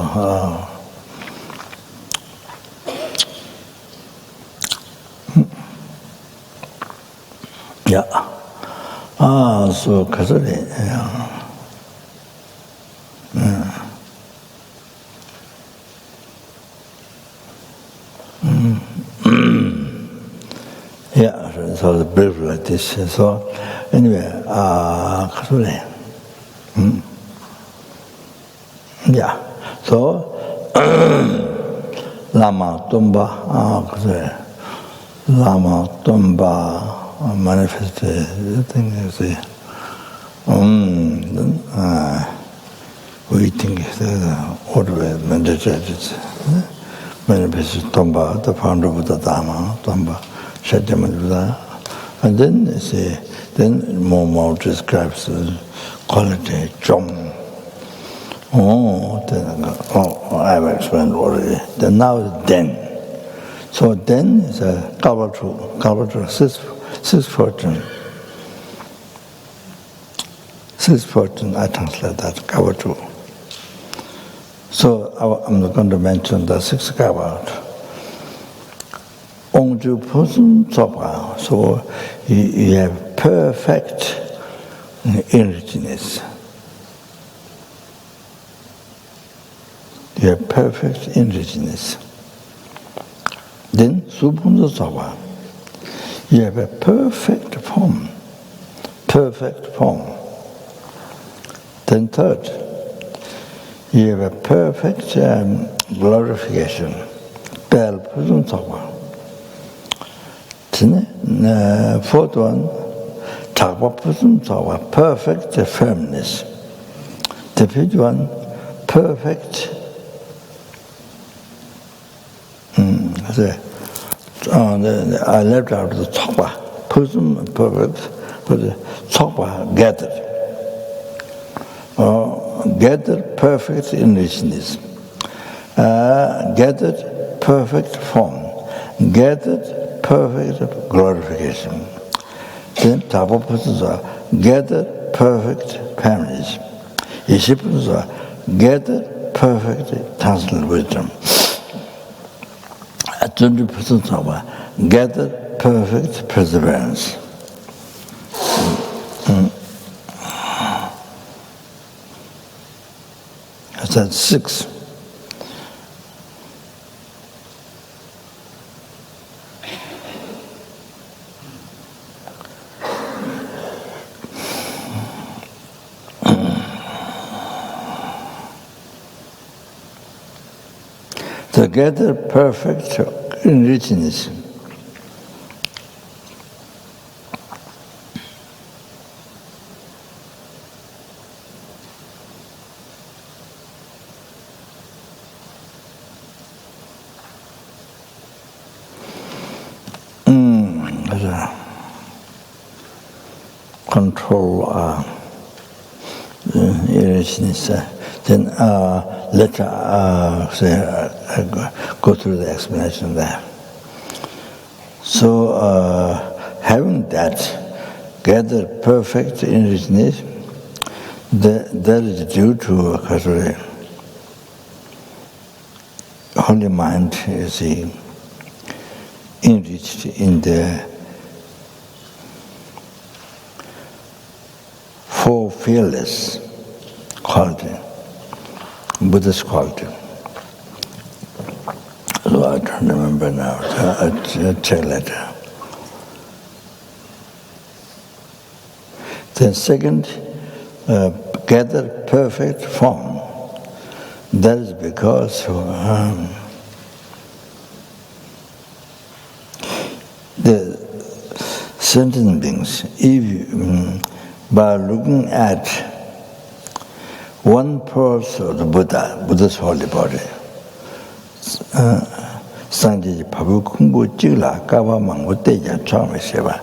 so Kasuri, so the brief like this. So anyway, Kasuri. So Lama Tonpa, Lama Tonpa manifested thing is we think all the way meditated manifested Tonpa, the founder of the Dharma, Tonpa, Buddha. And then they say, then more describes the quality Chom. I've explained already. Then now it's Den. So Den is a cultural sixth fortune. 614, I translate that, cover 2. So I'm not going to mention the 6th cover. Ongju Pusum Tsopa, so you have perfect enrichness. You have perfect enrichness. Then Subhundu Tsopa, you have a perfect form. Perfect form. Then third, you have a perfect glorification. Bel Pusum Tsopa. Fourth one, perfect firmness. The fifth one, perfect I left out the Tsopa, perfect, but the Tsopa, gathered. Gathered perfect enrichness. Gathered perfect form. Gathered perfect glorification. Then Tapapusa, gathered perfect families. Ishipusa, gathered perfect transcendental wisdom. At 20%, gathered perfect perseverance. That's 6. Together perfect enrichness. Control enrichness. Then let's go through the explanation there. So, having that gathered perfect enrichness, that is due to holy mind is enriched in the four fearless quality. Buddhist quality. So I don't remember now. I'll check later. Then second, gather perfect form. That is because the sentient beings, if you, by looking at one pulse of the Buddha's holy body, Sanji Pabu Kumbu Chila, Kava Mangu Teja Chama Sheva.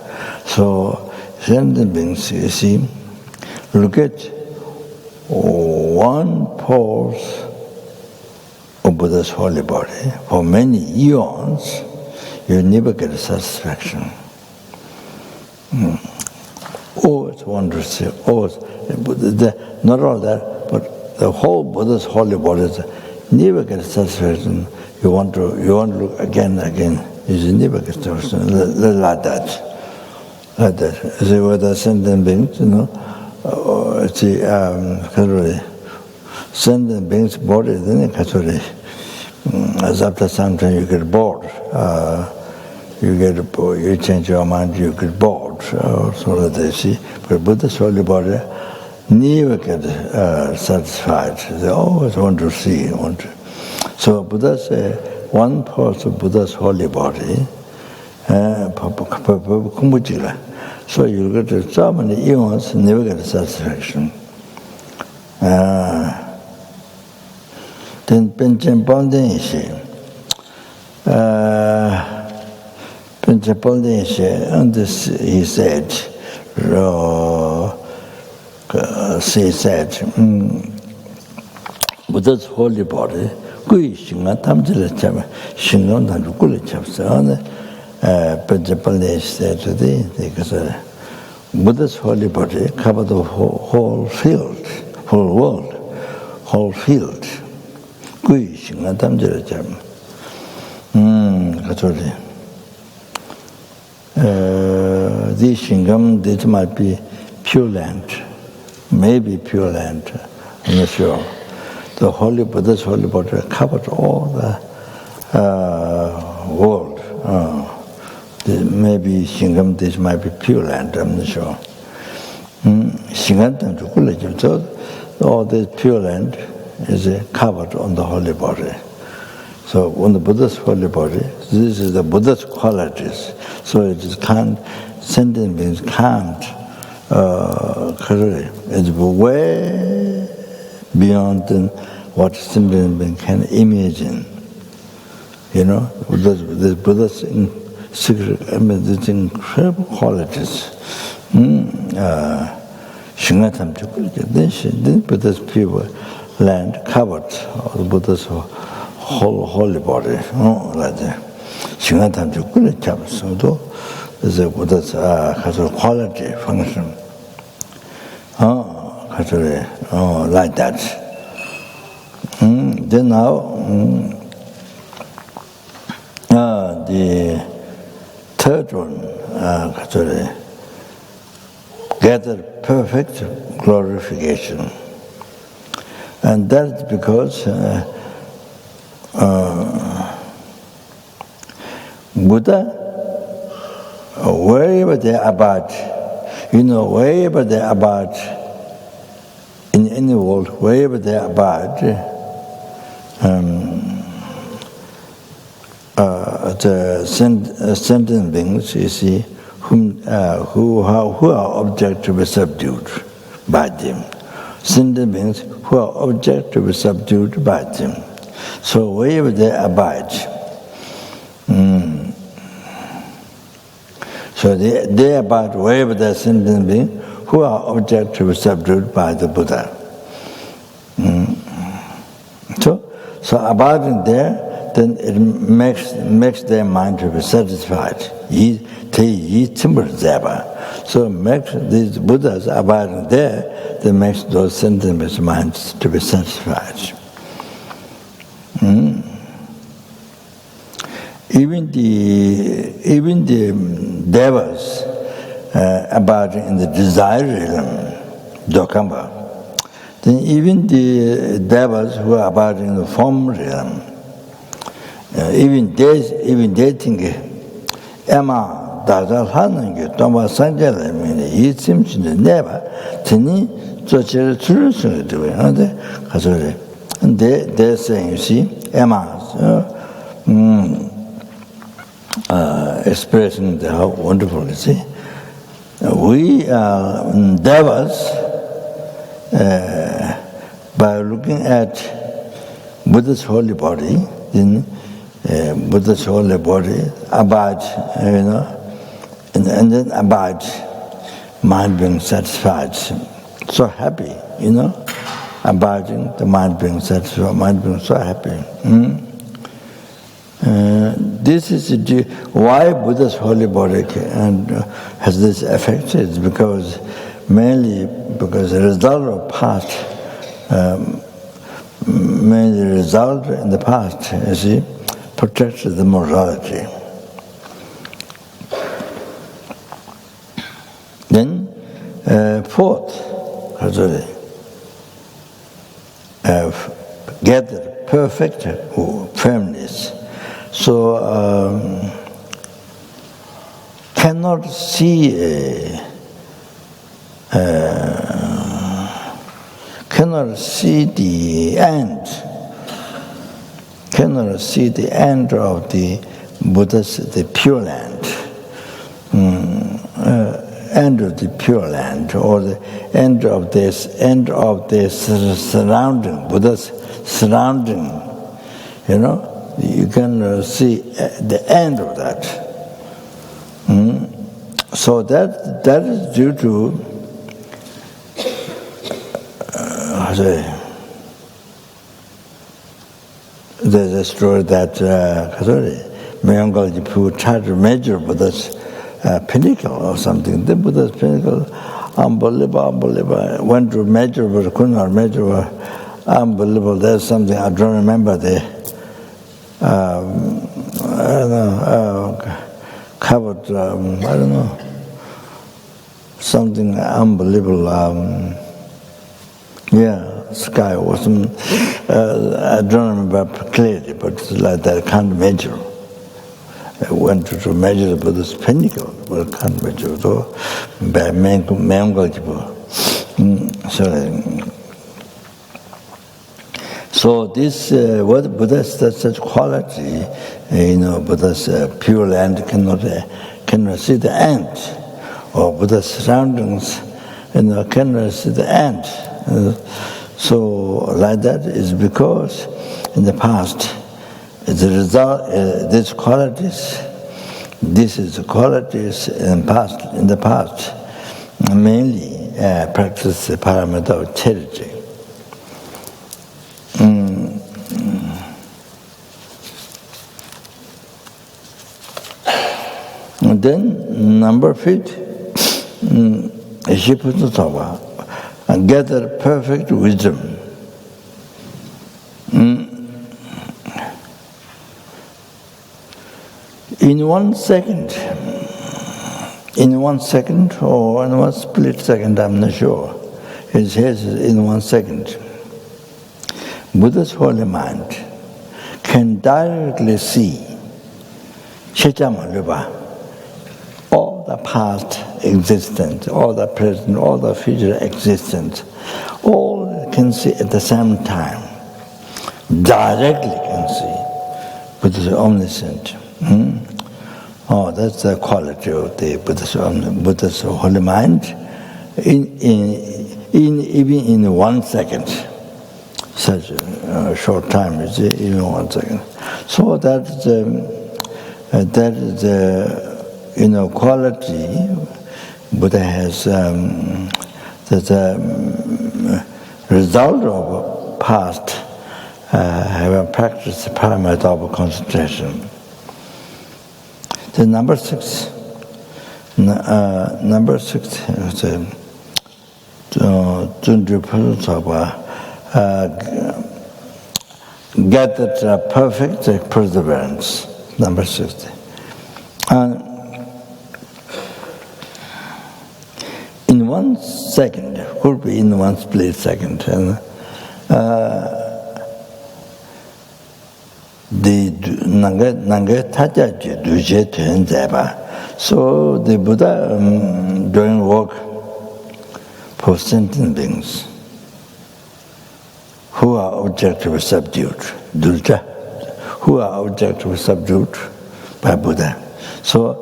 So, sentient beings, you see, look at one pulse of Buddha's holy body for many eons, you never get satisfaction. Always want to see, always, not all that, but the whole Buddha's holy body, never get satisfaction. You want to look again and again. You never get satisfaction. Like that. Like that. See what the sentient beings, sentient beings' body, then as after some time you get bored. You change your mind, you get bored. So that they see. But Buddha's holy body never get satisfied. They always want to see. So Buddha said, one part of Buddha's holy body, so you get to so many eons, never get satisfaction. Then Penchen Bonding and this, he said, Buddha's holy body, Gui Shinga Tamjila Chama, Shingon and Guli Chapsa, Penchapalde said today, because Buddha's holy body covered the whole field, whole world, whole field. Kui shinga tamjira jam. Kachori. This shingam, this might be Pure Land, maybe Pure Land, I'm not sure. The holy Buddha's holy body covered all the world. Maybe Shingam, this might be Pure Land, I'm not sure. Shingam, all this Pure Land is covered on the holy body. So on the Buddha's holy body, this is the Buddha's qualities. So it is can't, sentient beings can't, it's way beyond what sentient being can imagine. You know, the Buddha's secret, I mean, these incredible qualities. Shingatam then Buddha's pure land covered the Buddha's whole holy body. Like that. Shingatam Chukula Chapsudo is a Buddha's quality function. Like that. Then now, the third one, gather perfect glorification. And that's because Buddha, wherever they abide, wherever they abide, in any world, wherever they abide, the sentient beings, you see, who are object to be subdued by them. Sentient beings who are object to be subdued by them. So wherever they abide, so they abide wherever there are sentient beings who are object to be subdued by the Buddha. So abiding there, then it makes their mind to be satisfied. So makes these Buddhas abiding there, that makes those sentient minds to be satisfied. Even the devas abiding in the desire realm, Dokamba, then even the devas who are abiding in the form realm, even they think, Emma, Dada Hanan, Toma Sanjala, it seems to never, Tini, Zocher, Trusun, doing, and they're saying, you see, Emma, expressing how wonderful, you see. We are devas, by looking at Buddha's holy body, then Buddha's holy body abide, and then abide, mind being satisfied, so happy, abiding, the mind being satisfied, mind being so happy. This is why Buddha's holy body has this effect. It's mainly because the result of past, mainly the result in the past, you see, protects the morality. Then, fourth, gather perfect firmness. So, cannot see the end. Cannot see the end of the Buddha's, the Pure Land. End of the Pure Land, or the end of this surrounding, Buddha's surrounding, you can see the end of that. So that is due to there's a story that Mayanggalji tried to measure Buddha's pinnacle or something. The Buddha's pinnacle, unbelievable. Went to measurable, could not measurable, unbelievable. There's something I don't remember there. I don't know, covered, I don't know, something unbelievable. Sky wasn't, I don't remember clearly, but it's like that, I can't measure. I went to measure the Buddha's pinnacle, but I can't measure it all. So this, what Buddha's such quality, Buddha's pure land cannot see the end, or Buddha's surroundings, cannot see the end. So like that is because in the past, the result, these qualities, this is the qualities in the past, mainly practice the parameter of charity. And then number 5, gather perfect wisdom. In 1 second, or in 1 split second, I'm not sure. It says in 1 second. Buddha's holy mind can directly see all the past existence, all the present, all the future existence, all can see at the same time. Directly can see. Buddha is omniscient. Oh, that's the quality of the Buddha's holy mind. Even in 1 second, such a short time, even 1 second. So that is the quality Buddha has. That's a result of past having practiced the parameter of concentration. The number 6. Number 6 is get that perfect perseverance. Number 6. And in 1 second, could be in 1 split second, and so the Buddha doing work for sentient beings who are objectively subdued, dulja, who are objectively subdued by Buddha. So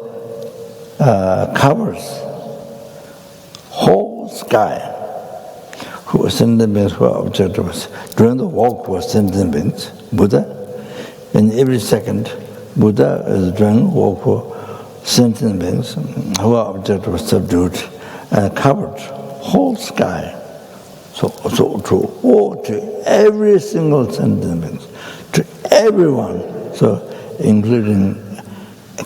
covers whole sky who are sentient beings who are objectively during the walk for sentient beings, Buddha. In every second, Buddha is doing work for sentient beings who are objectively subdued and covered whole sky. So to every single sentient being, to everyone. So including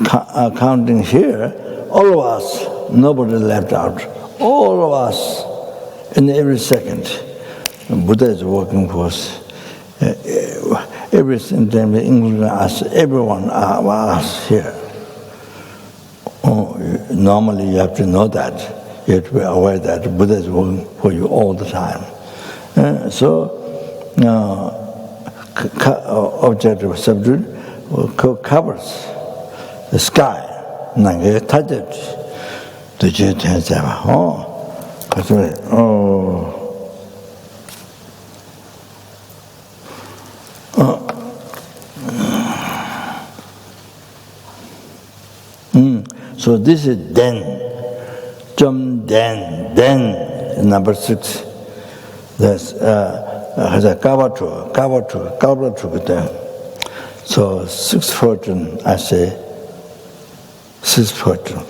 counting here, all of us, nobody left out. All of us, in every second, Buddha is working for us. Every sentient being, including us, everyone of us here. Normally you have to know that. You have to be aware that Buddha is working for you all the time. Objective subdued covers the sky. So this is den. Den, number 6. That's has a kavatu. So 6 fortune, I say 6 fortune.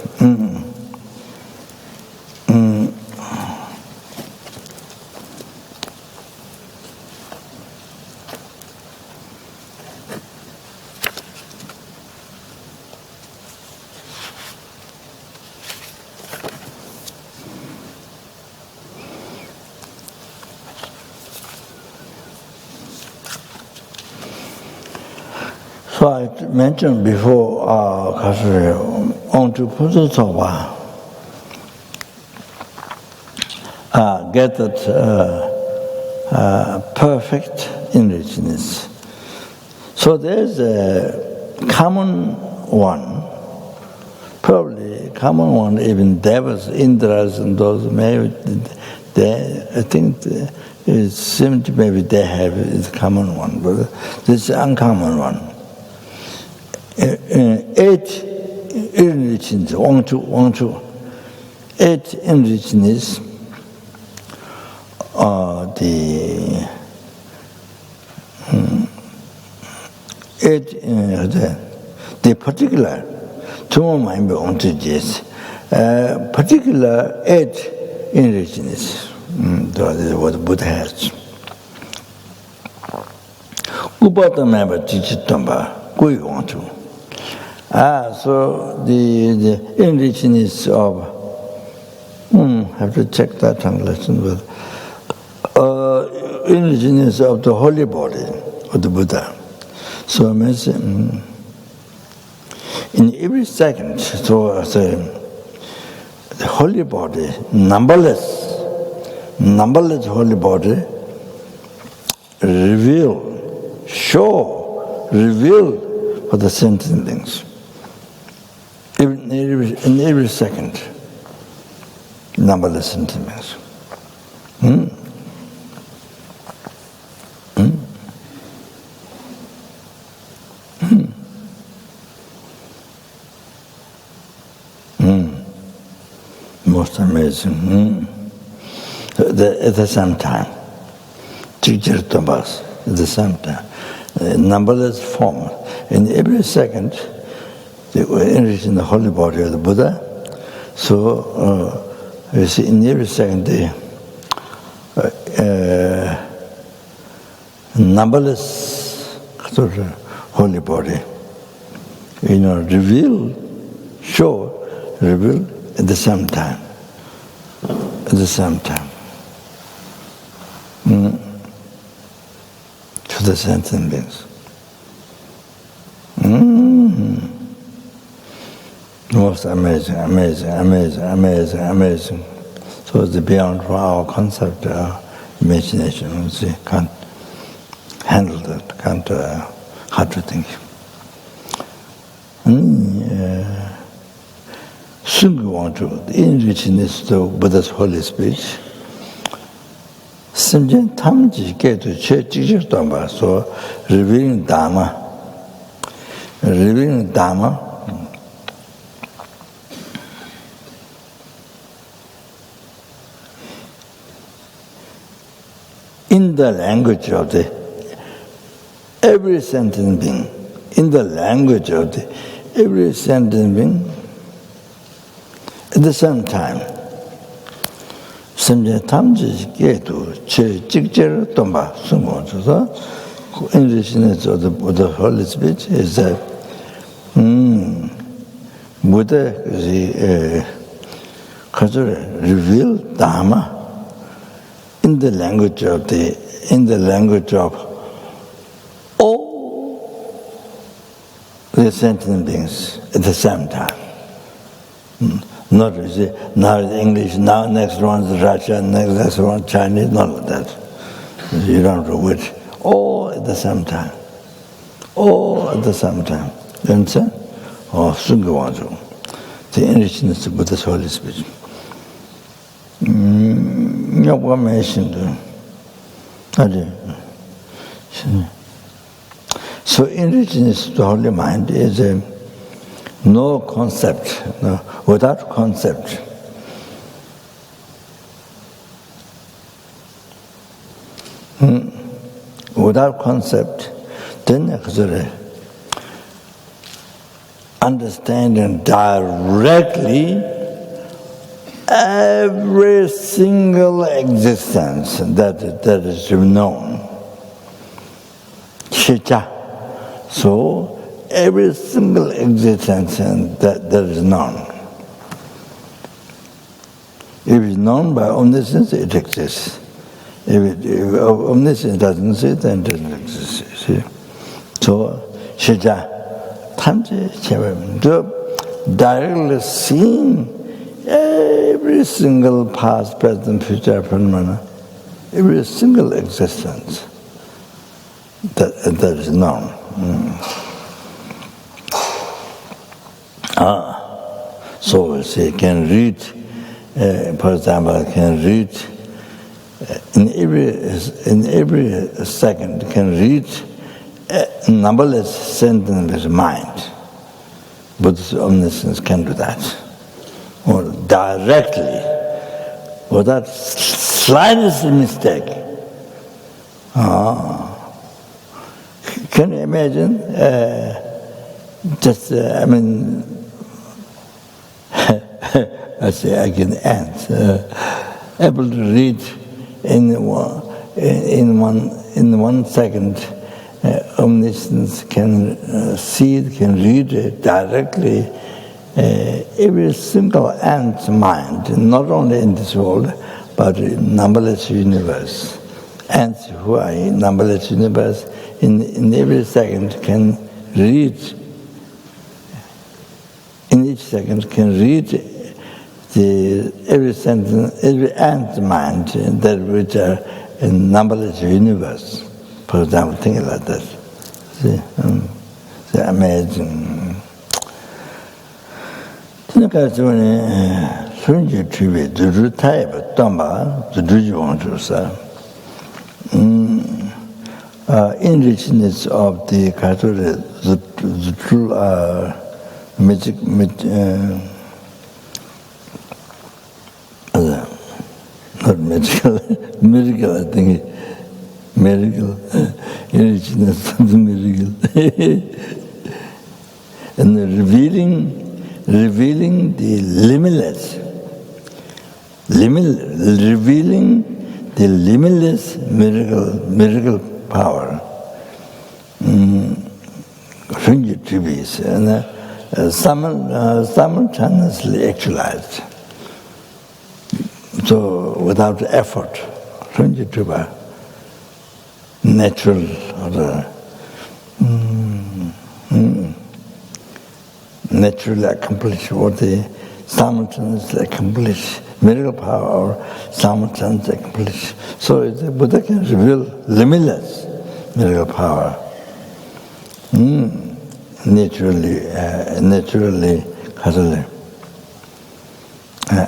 So I mentioned before, on to Puzutoba, get that perfect enrichness. So there's a common one, probably common one, even Devas, Indras, and those, maybe they, I think it seems maybe they have is a common one, but this is an uncommon one. 8 enrichness, 8 enrichness, the particular, particular 8 enrichness, that is what Buddha has. Upatamaba Chichitomba, Gui want to. So the enrichness of, have to check that translation, but enrichness of the holy body of the Buddha. So I mention in every second, so I say, the holy body, numberless holy body, reveal for the sentient things. In every second, numberless sentient things. Most amazing. At the same time, at the same time, numberless form. In every second, they were enriched in the holy body of the Buddha. So, you see, in every second, the numberless holy body, reveal at the same time. At the same time. To the sentient beings. Most amazing. So it's beyond our concept, our imagination. We can't handle that, can't hard to think. Soon we want to enrichness to Buddha's holy speech. Simjen tamji ketu che chikshik tomba, so revealing Dharma. In the language of every sentient being, at the same time, Simje Tamji Getu Che Chikcher Tomba Sungo. So, enrichness of the holy speech is that Buddha revealed Dharma in the language of all the sentient beings at the same time. Not now it's English, now next one is Russian, next one Chinese, not like that. You don't know which. All at the same time. You understand? Oh, Sungawanju. The enrichness of Buddha's holy speech. So enrichness of the holy mind is no concept, without concept. Without concept, then understanding directly every single existence that is known. Shicha. So, every single existence that is known. If it's known by omniscience, it exists. If omniscience doesn't exist, then it doesn't exist. See? So, Shija. directly seeing every single past, present, future phenomena, every single existence that is known. So we say, can read, for example, can read in every second, can read numberless sentences with mind. Buddha's omniscience can do that. Or directly, without slightest mistake. Can you imagine? I say again, ants able to read in 1 second. Omniscience can see it, can read it directly. Every single ant's mind, not only in this world, but in numberless universe. Ants who are in numberless universe, in every second can read. In each second can read every sentence, every ant's mind that which are in numberless universe. For example, things like that. See, amazing. Enrichness of the not magical, miracle, I think. Miracle, enrichness of the miracle. And revealing the limitless, revealing the limitless miracle power. And simultaneously actualized. So without effort, natural or naturally accomplish what they simultaneously accomplish, miracle power or simultaneously accomplish. So the Buddha can reveal limitless miracle power. Naturally,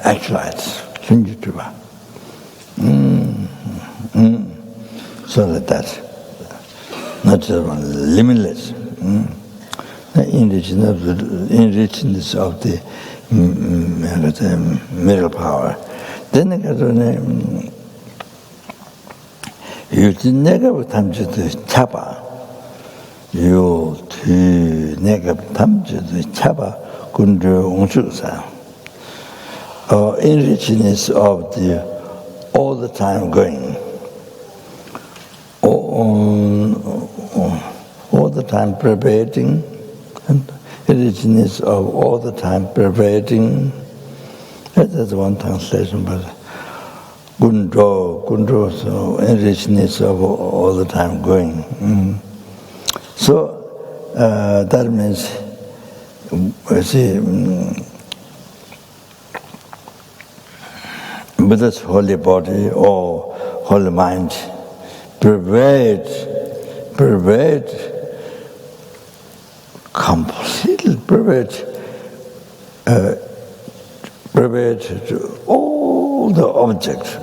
actualized. So that not just one, limitless. The enrichness of the miracle power. Then you never time to chapa. You never time to chapa kundu ungsusa. Or enrichness of the all the time going. All the time pervading, and enrichness of all the time pervading. That's one translation, but gundro, so enrichness of all the time going. So that means, see, Buddha's holy body or holy mind pervade, completely pervade all the objects.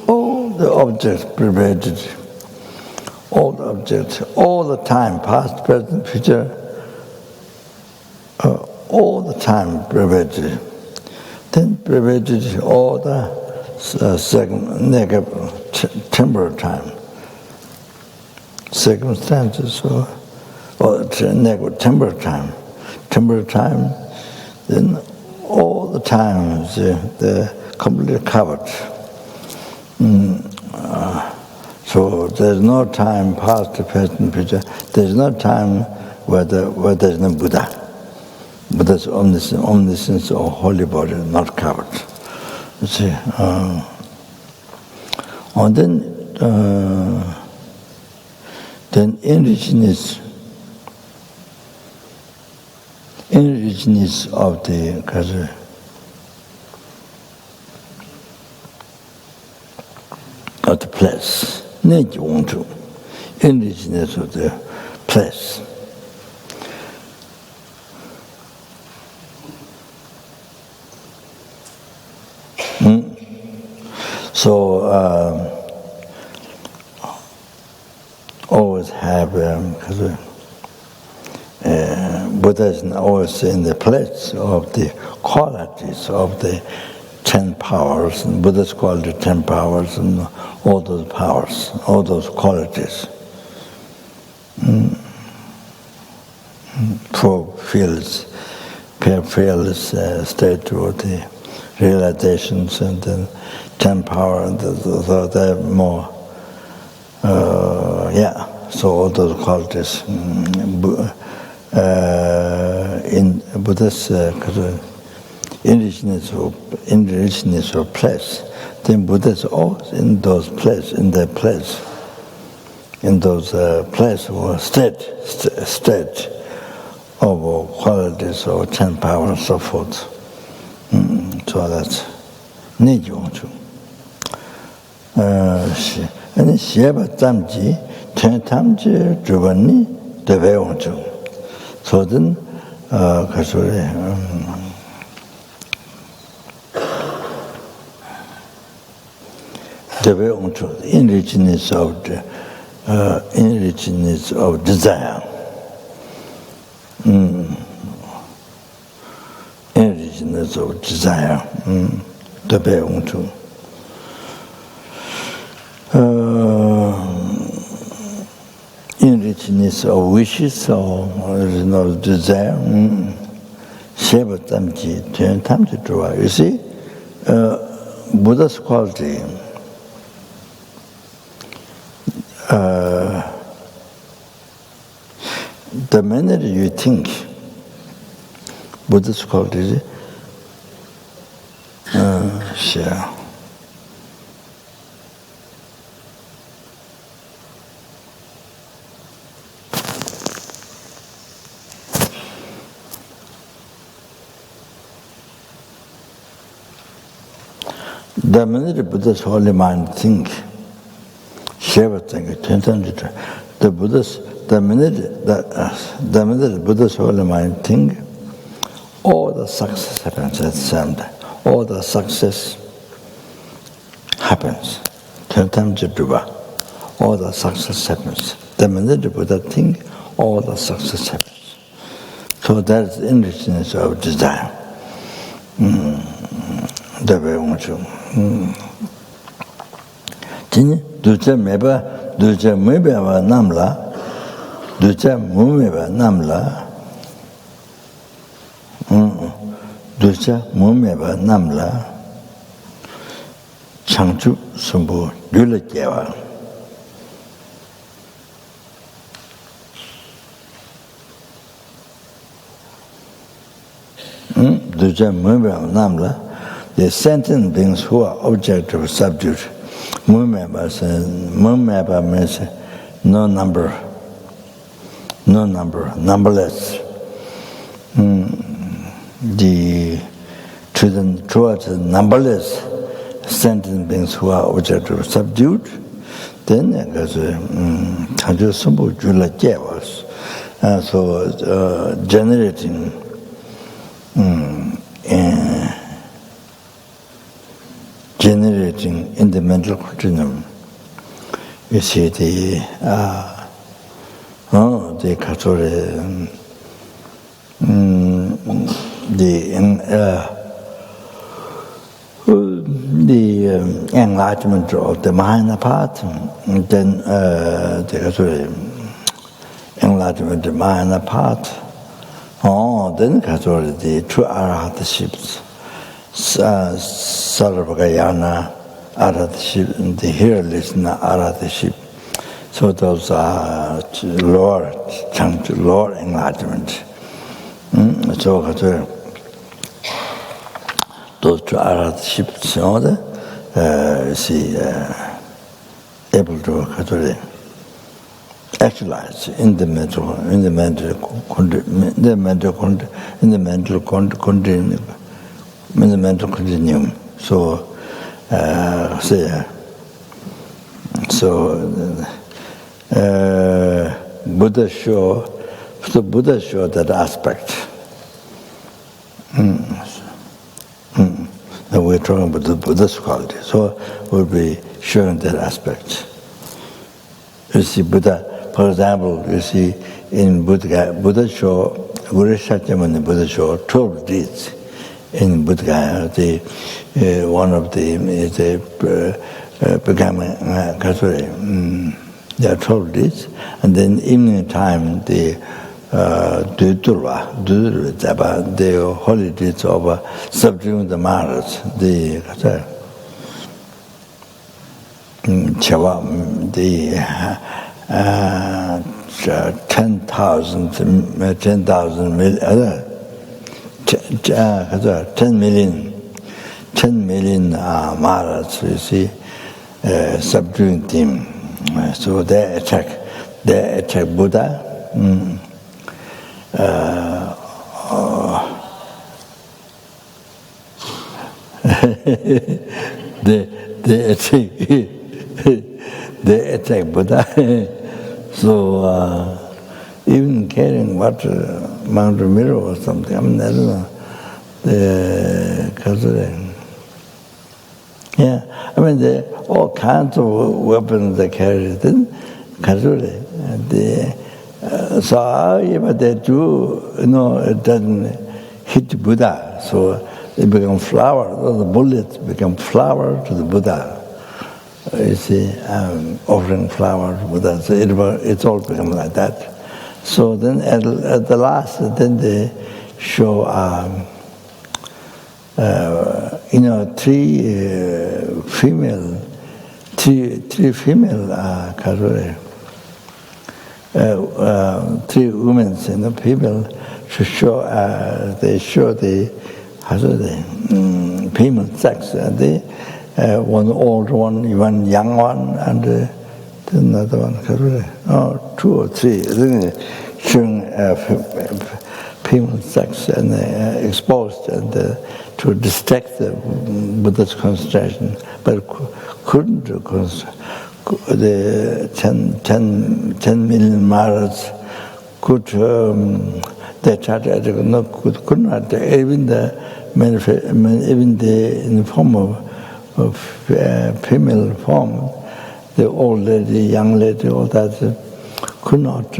All the objects pervaded, all the objects, all the time, past, present, future, all the time pervaded. Then pervaded all the temporal time, circumstances, or temporal time. Temporal time, then all the times they're completely covered. So there's no time past, present, future. There's no time where there's no Buddha. Buddha's omniscience or holy body is not covered. You see. And then enrichness enrichness of the place. Enrichness of the place. So always have Buddha is always in the place of the qualities of the 10 powers, and Buddha's called the 10 powers, and all those powers, all those qualities. For fearless state of the realizations and the 10 power, and they're more, so all those qualities in Buddha's enrichness of place, then Buddha's always in those places, in those place or state of qualities or 10 power and so forth. So that's Nijongchu. And Sheba Tamji, Ten Tamji, Jubani, Deveyongchu. So then, Deveyongchu, enrichness of desire. Enrichness of desire. Deveyongchu. Enrichness of wishes or desire. Sheba Tamji, Ten Tamji Druva. You see, Buddha's quality. The minute you think Buddha's quality, share. The minute Buddha's holy mind think, the minute Buddha's holy mind think, all the success happens at the same time. All the success happens. All the success happens. The minute Buddha think, all the success happens. So that's the enrichness of desire. Ducha meba namla, ducha mumeba namla, ducha mumeba namla, changchu sumbu lula jewa. Ducha mumeba namla, the sentient beings who are object of subject. Numberless. Towards the numberless sentient beings who are object of subdued, then so generating in the mental continuum. You see the enlightenment of the minor part, and then the enlightenment of the minor part. Then the two arahatships. Sarvagayana Arataship and the Hearlessna Arataship. So those are lower enlightenment. So those two Arataships in order, able to actualize in the mental continuum. So, Buddha showed that aspect. That we're talking about the Buddha's quality. So we'll be showing that aspect. You see, Buddha, for example, you see in Buddha show, Guru Shakyamuni Buddha show 12 deeds in Buddha. One of them is becoming Kasuri. There are 12 deeds, and then evening time the holy deeds of subduing the Maras, the 10 million Maras, you see, subduing them. So they attack Buddha. They attack Buddha. So even carrying water, Mount Ramiro or something, I mean, I don't know. Yeah, I mean, all kinds of weapons they carry. Then Kazuri, so but they do, it doesn't hit Buddha. So it becomes flower. The bullets become flower to the Buddha. You see, offering flower to Buddha. So it's all become like that. So then at the last, then they show, three female Kazuri. 3 women, people to show, they show the female sex. One old one young one, and another one, 2 or 3, showing female sex and exposed and to distract the Buddha's concentration, but couldn't, because the 10 million Maras could, they tried to, could not, even in the form of female form, the old lady, young lady, all that, could not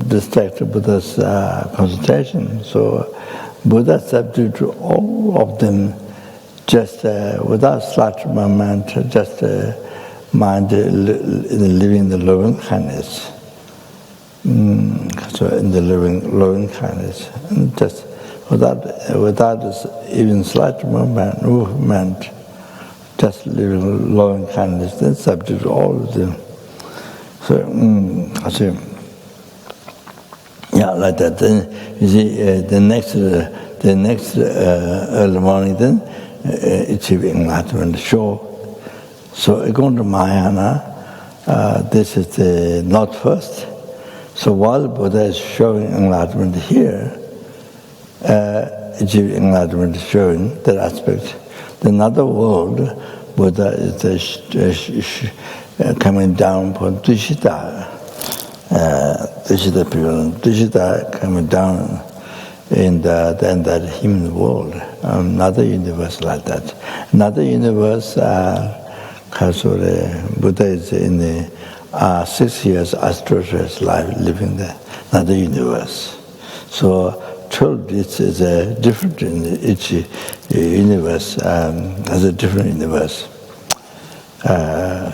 distract Buddha's concentration. So Buddha subdued all of them just without slight moment, just mind living the loving kindness. So in the loving kindness, and just without even slight movement, just living loving kindness, then subdue all of them. So, like that. Then you see the next early morning, then achieving enlightenment show. So according to Mahayana, this is the not first. So while Buddha is showing enlightenment here, achieving enlightenment is showing that aspect. The another world, Buddha is coming down from Tushita. Tushita people, Tushita coming down in that human world. Another universe like that. Another universe, Buddha is in the 6 years Astroshas life living there. Another universe. So 12 deeds is a different in each universe, has a different universe.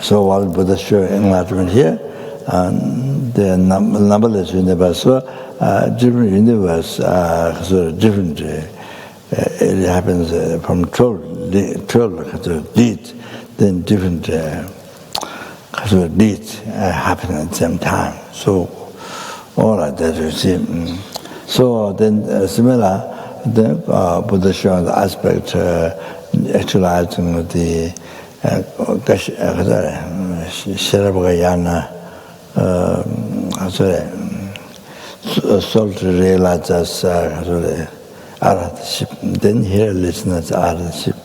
So while Buddha showing enlightenment here, the numberless universe, so different universe, so different. It happens from 12 deeds, then different deeds happen at the same time. So all like that you see. So then similar, the Buddha showing the aspect actualizing the Sharabhagayana soul to realize as arhatship. Then here listen as arhatship.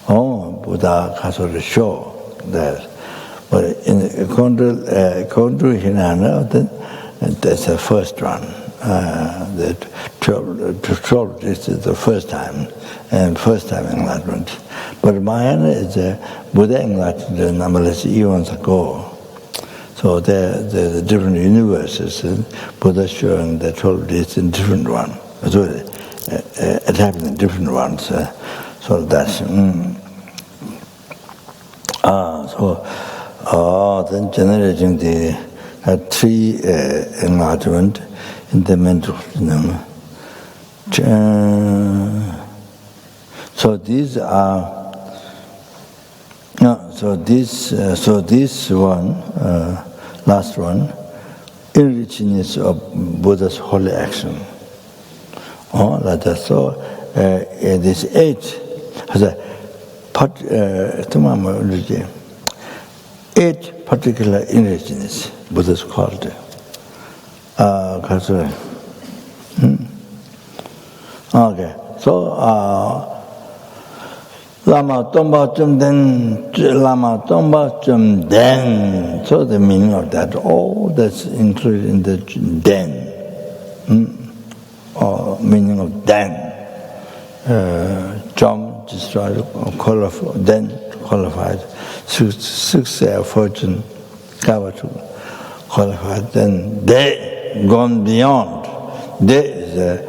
Oh, Buddha has show that. But in Kondru Hinana, then that's the first one. The 12 this is the first time, and first time enlightenment. But Mahayana is a Buddha enlightened numberless eons ago. So the different universes, Buddha showing the 12 days in different one. So it happened in different ones. So that's then generating the three enlargement in the mental. So these are. So this one, last one, enrichness of Buddha's holy action. Like that. So this 8 has a 8 particular enrichness Buddha's called. Okay, so Lama Tonpa Chomden, Lama Tonpa Chomden. So the meaning of that, all that's included in the den, or meaning of den. Chom, destroyed, qualified, then qualified. Six fortune, Kavatu, qualified. Then they gone beyond. They is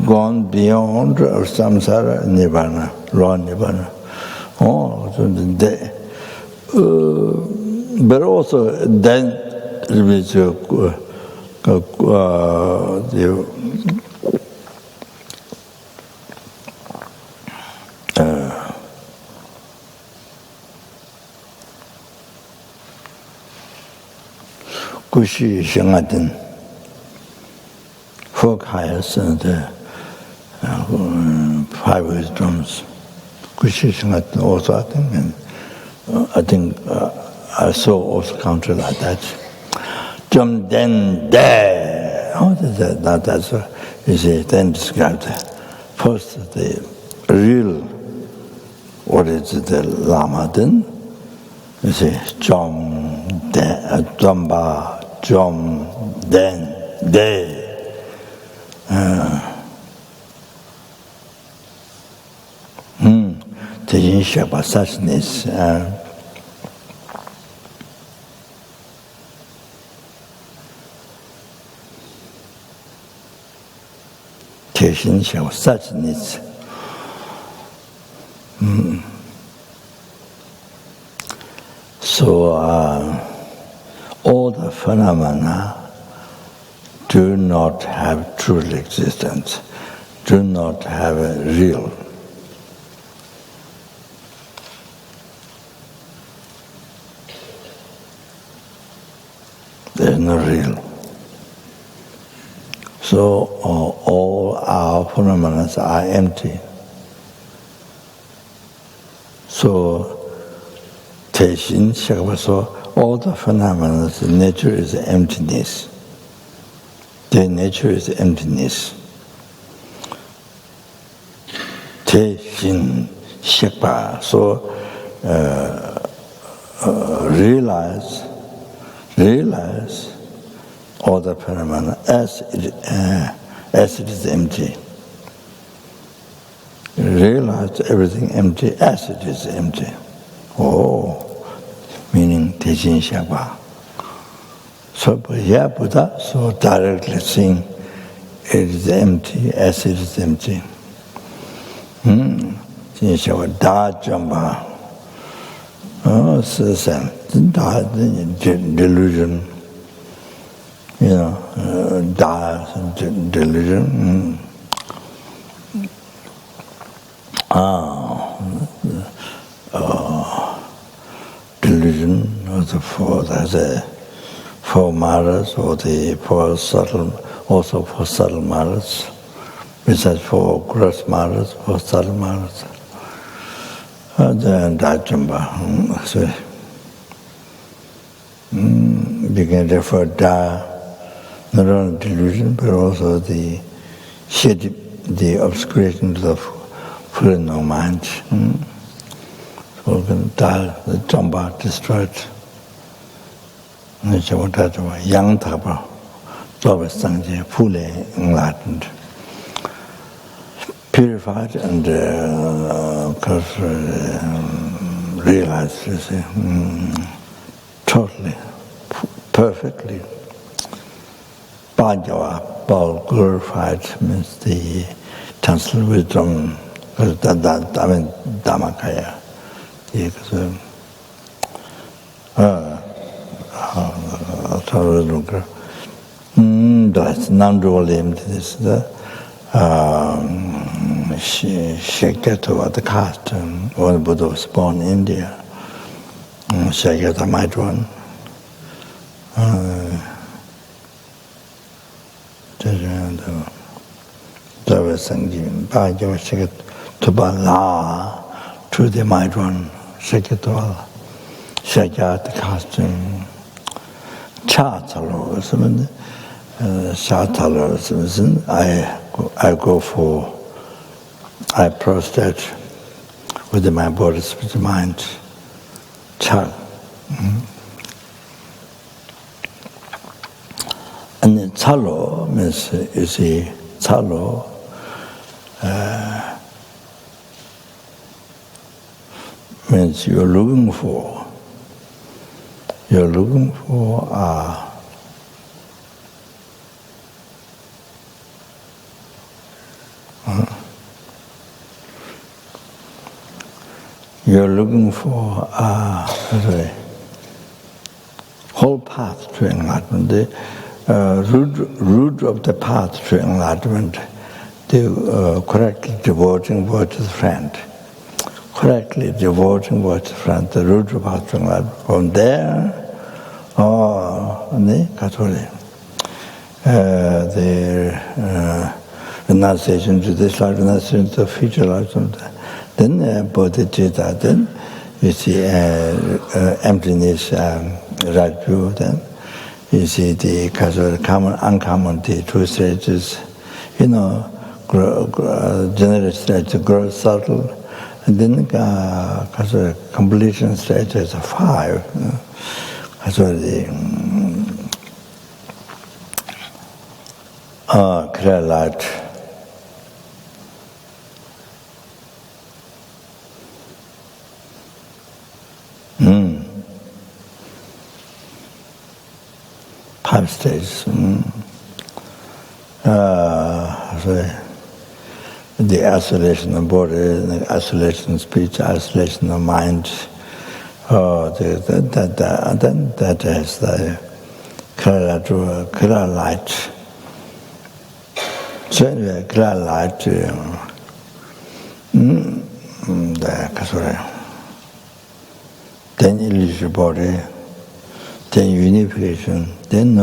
gone beyond samsara nirvana, raw nirvana. So they, but also then Kushi Shangatin, four kayas and 5 wisdoms. Kushi Shangatin also, I think I saw also counted like that. Chomden de. That's what you see, then described. First, the real, what is the Lama then? You see, Tonpa Chomden de. Taking Sherpa suchness. Taking Sherpa suchness. So all the phenomena do not have true existence, do not have a real. There is no real. So all our phenomena are empty. So Teishin Shakapa, all the phenomena, nature is emptiness. Their nature is emptiness. Teishin Shakpa, so realize all the phenomena as it is empty. Realize everything empty as it is empty. Meaning Teishin Shakpa. So here Buddha so directly saying it is empty as it is empty. Teishin Shakpa Da Jamba. Delusion. Delusion. Delusion of the four maras, or the four subtle, also four subtle maras, besides four gross maras, four subtle maras. Then Dajamba. can refer to not only delusion, but also the obscurations of full no mind. So the Tomba destroyed. Young Tapa, Sangye, fully enlightened, purified and realized, you see, totally, perfectly. Bhagava, glorified, means the transcendental wisdom, Dhammakaya. That's non-dual this Sheketa, the caste, when Buddha was born in India. Sheketa might one. There was Sanjim, Bhagavad Sheket to Bala, to the might one, Sheketa, Sheketa, the caste. I prostrate with my body, with mind, And the chalo means, you see, chalo means you're looking for You're looking for whole path to enlightenment. The root of the path to enlightenment, correctly devoting word to the friend. Correctly devoting word to the friend, the root of the path to enlightenment. From there, the renunciation to this life, renunciation to the future life. Then bodhicitta, then you see emptiness, right view, then you see the common, uncommon, the two stages, general stage, growth, subtle, and then completion stage is 5. Clear light. Five stages. The isolation of body, the isolation of speech, isolation of mind. That is the clear light. So anyway, clear light, then illusory body, then unification, then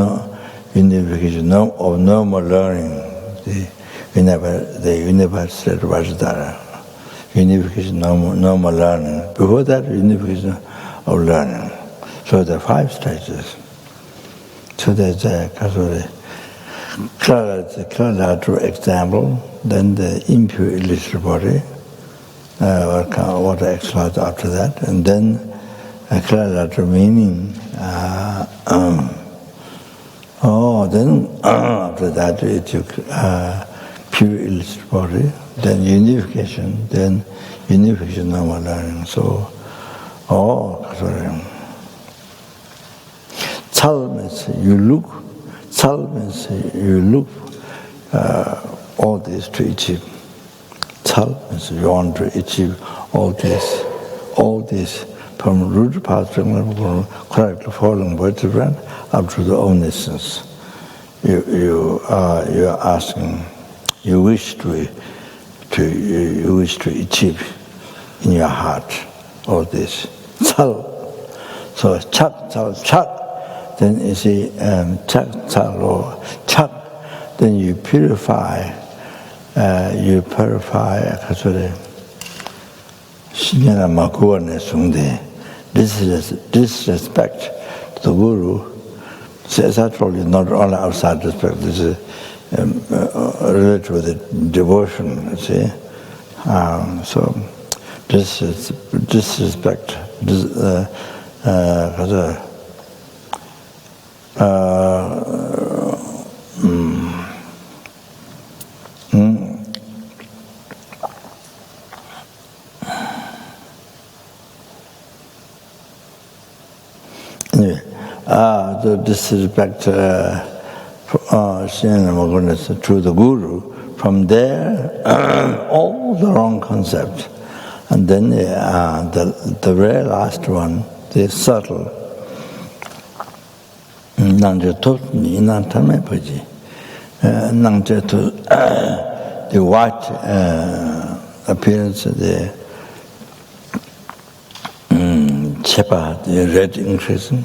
unification of normal learning, the universe state Vajradhara, unification, normal learning. Before that, unification of learning. So there are 5 stages. So there's a clear example, then the impure illusory body, what exercise after that, and then a clear meaning. Then after that it took pure illusory body, then unification, normal learning. So, Chal means you look. Chal means you look all this to achieve. Chal means you want to achieve all this from root path to correctly following word to friend up to the omniscience. You are asking. You wish to achieve in your heart all this. Chal. So chak, chal, chak. Then you see chak, chal, or chak. Then you purify. Shinyana makuwa ne sungde. Disrespect to the guru So as I told you, not only outside respect, this is related with the devotion, you see. So disrespect, anyway, the disrespect to the Guru, from there, all the wrong concepts. And then the very last one, the subtle, the white appearance, the chepa, the red increasing,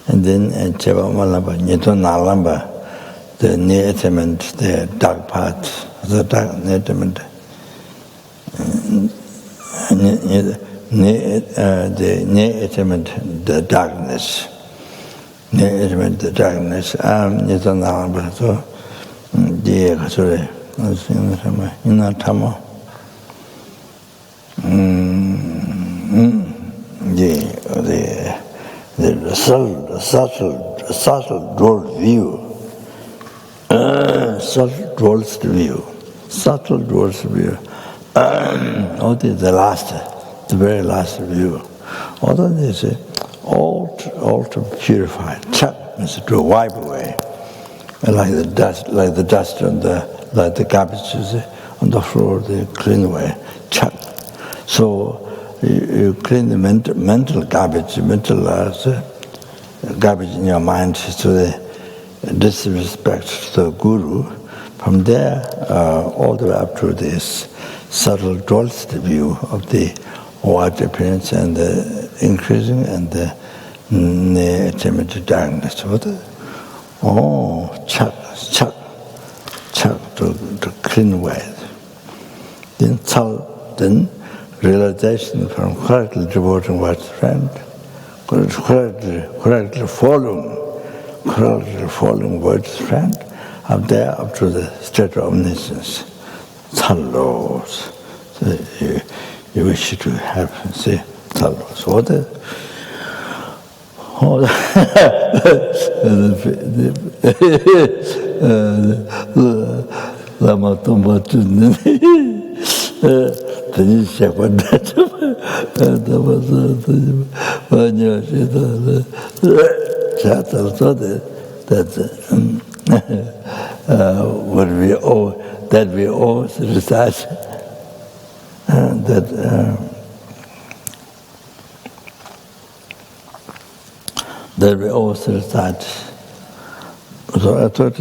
and then chepa malamba, nyeto nalamba, the neatement, the dark part, the dark neatement, the neatement, the darkness, neatement, the darkness, nyeto nalamba, so the sorry, inatama, the subtle world view. Subtle towards the view. What is the very last view? Although they say, all to purify. Chak means to wipe away, like the dust and like the garbage on the floor. They clean away. Chak. So you clean the mental garbage, garbage in your mind, so the disrespect to the Guru. From there, all the way up to this subtle dualist view of the white appearance and the increasing and the near-attempt darkness. Chak, to clean away. Then realization from correctly devoting one's friend, correctly following one's friend, up there up to the state of omniscience. Thallos. So you wish to have, say, thallos. Lama Tonpa Chomden. That we always recite, that we always recite. So I thought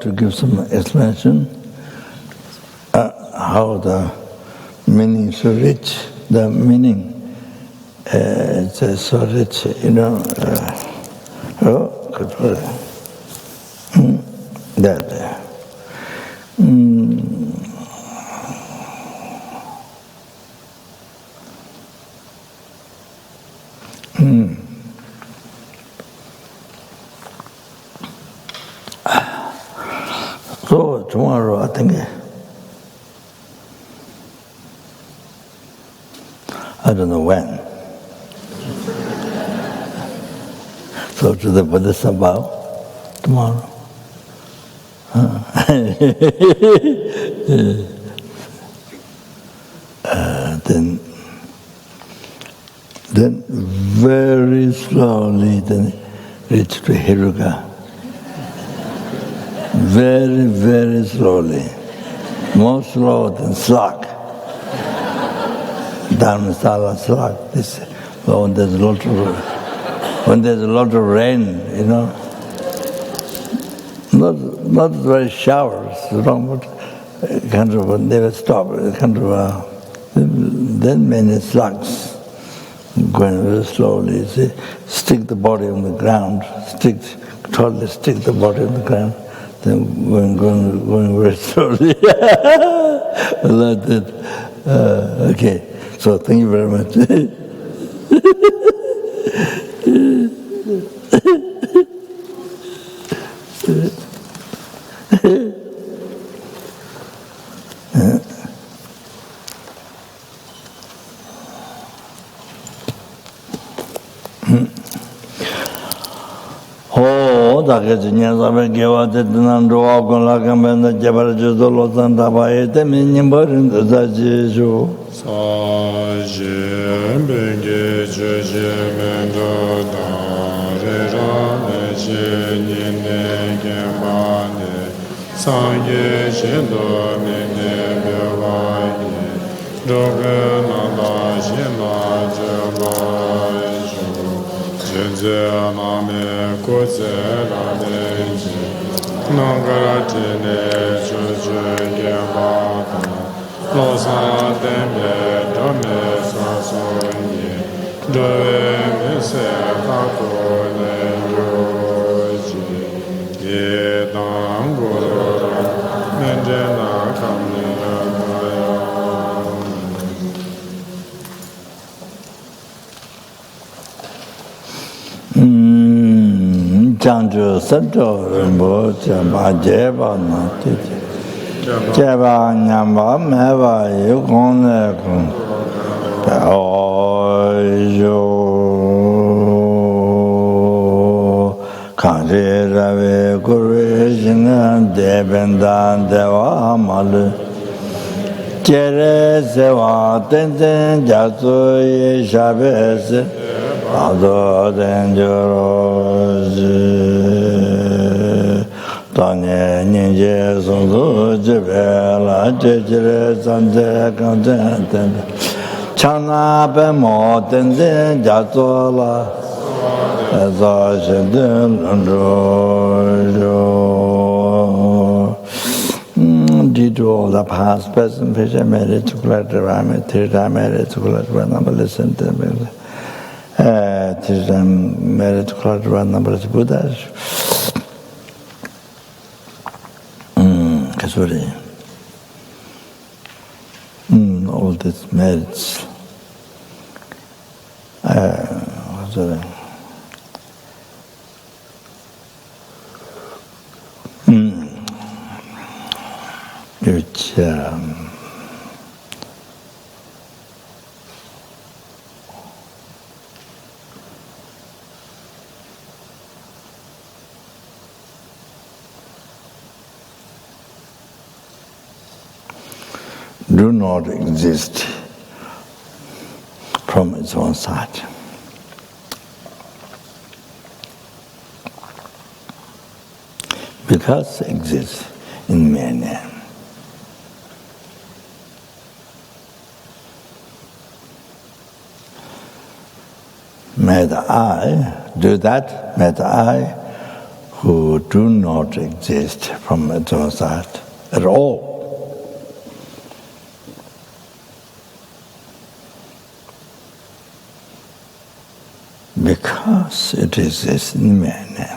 to give some explanation how the meaning is so rich. The meaning it's so rich, So tomorrow, I think, I don't know when. So to the Bodhisattva tomorrow. Then very slowly then reach to Hiruga. Very, very slowly. More slow than slug. Dharmasala slug. When there's a lot of rain, not very showers, but kind of never stop. Then many slugs going very slowly. See, stick the body on the ground, totally stick the body on the ground. Then going very slowly. Like that. Okay. So thank you very much. 다게지 녀석을 개와졌던 로하고라 가면 제발주도 로산다바에 때문에 버린 자지주 사제ben게 저제면도 다레라네 제니네게 마네 상게 신도미네 벼와이 로그나다 신라저바이주 전제나메 고제라네지 나가라테네 저제게바다 로사데메 도메사소니 도에메세파코네 요지 예당고라 멘제나 감리나가야 장주 선조를 뭐좀 제바나 되지 제바 냠바 매바 유공네 공 어요 강제라베 고르싱한 대변단 대와 말을 제레세와 땡땡 자소의 샤베스 아도 덴저로즈 다네 닌제 손도 제벨라 제제레 산제 간데 차나베 모덴데 자토라 자신든 런로조 Dito the past, present, future, marriage, to collective, third time marriage, to collective, number listen to me. Third time marriage, to collective, number of Buddhas. Sorry. All this marriage. Sorry. Which do not exist from its own side. Because it exists in many. May the I do that, may the I who do not exist from its own side at all. Because it exists in many.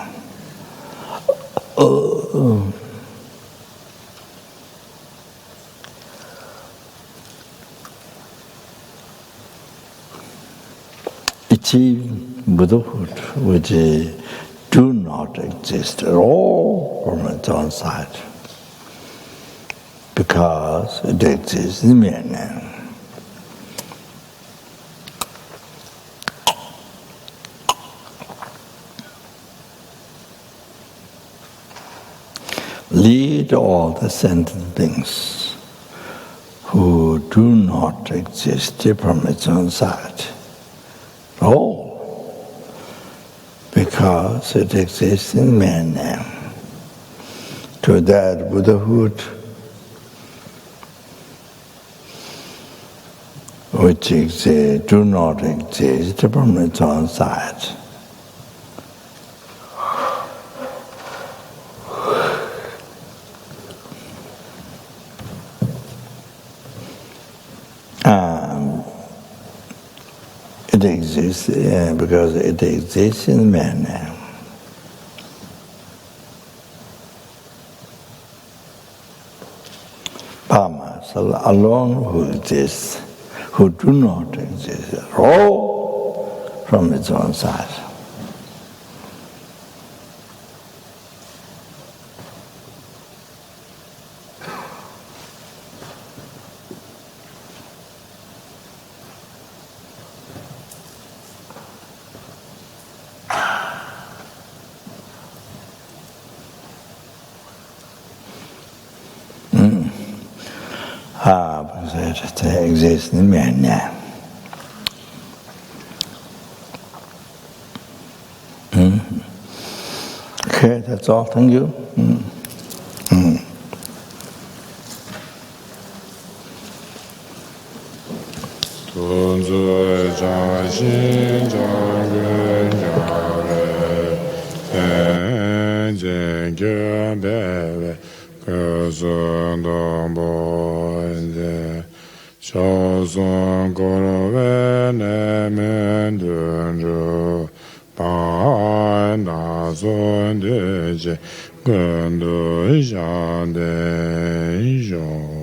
Achieve Buddhahood, which do not exist at all from its own side, because it exists in many. Lead all the sentient beings who do not exist from its own side. Oh, because it exists in many. To that Buddhahood, which do not exist from its own side. It exists because it exists in many. Pamas alone who exists who do not exist at all from its own side. Because it exists in man now. Okay, that's all. Thank you. Chosun Gurve Nemen Dunju Pai Nasun Deje Gundu Jande Jo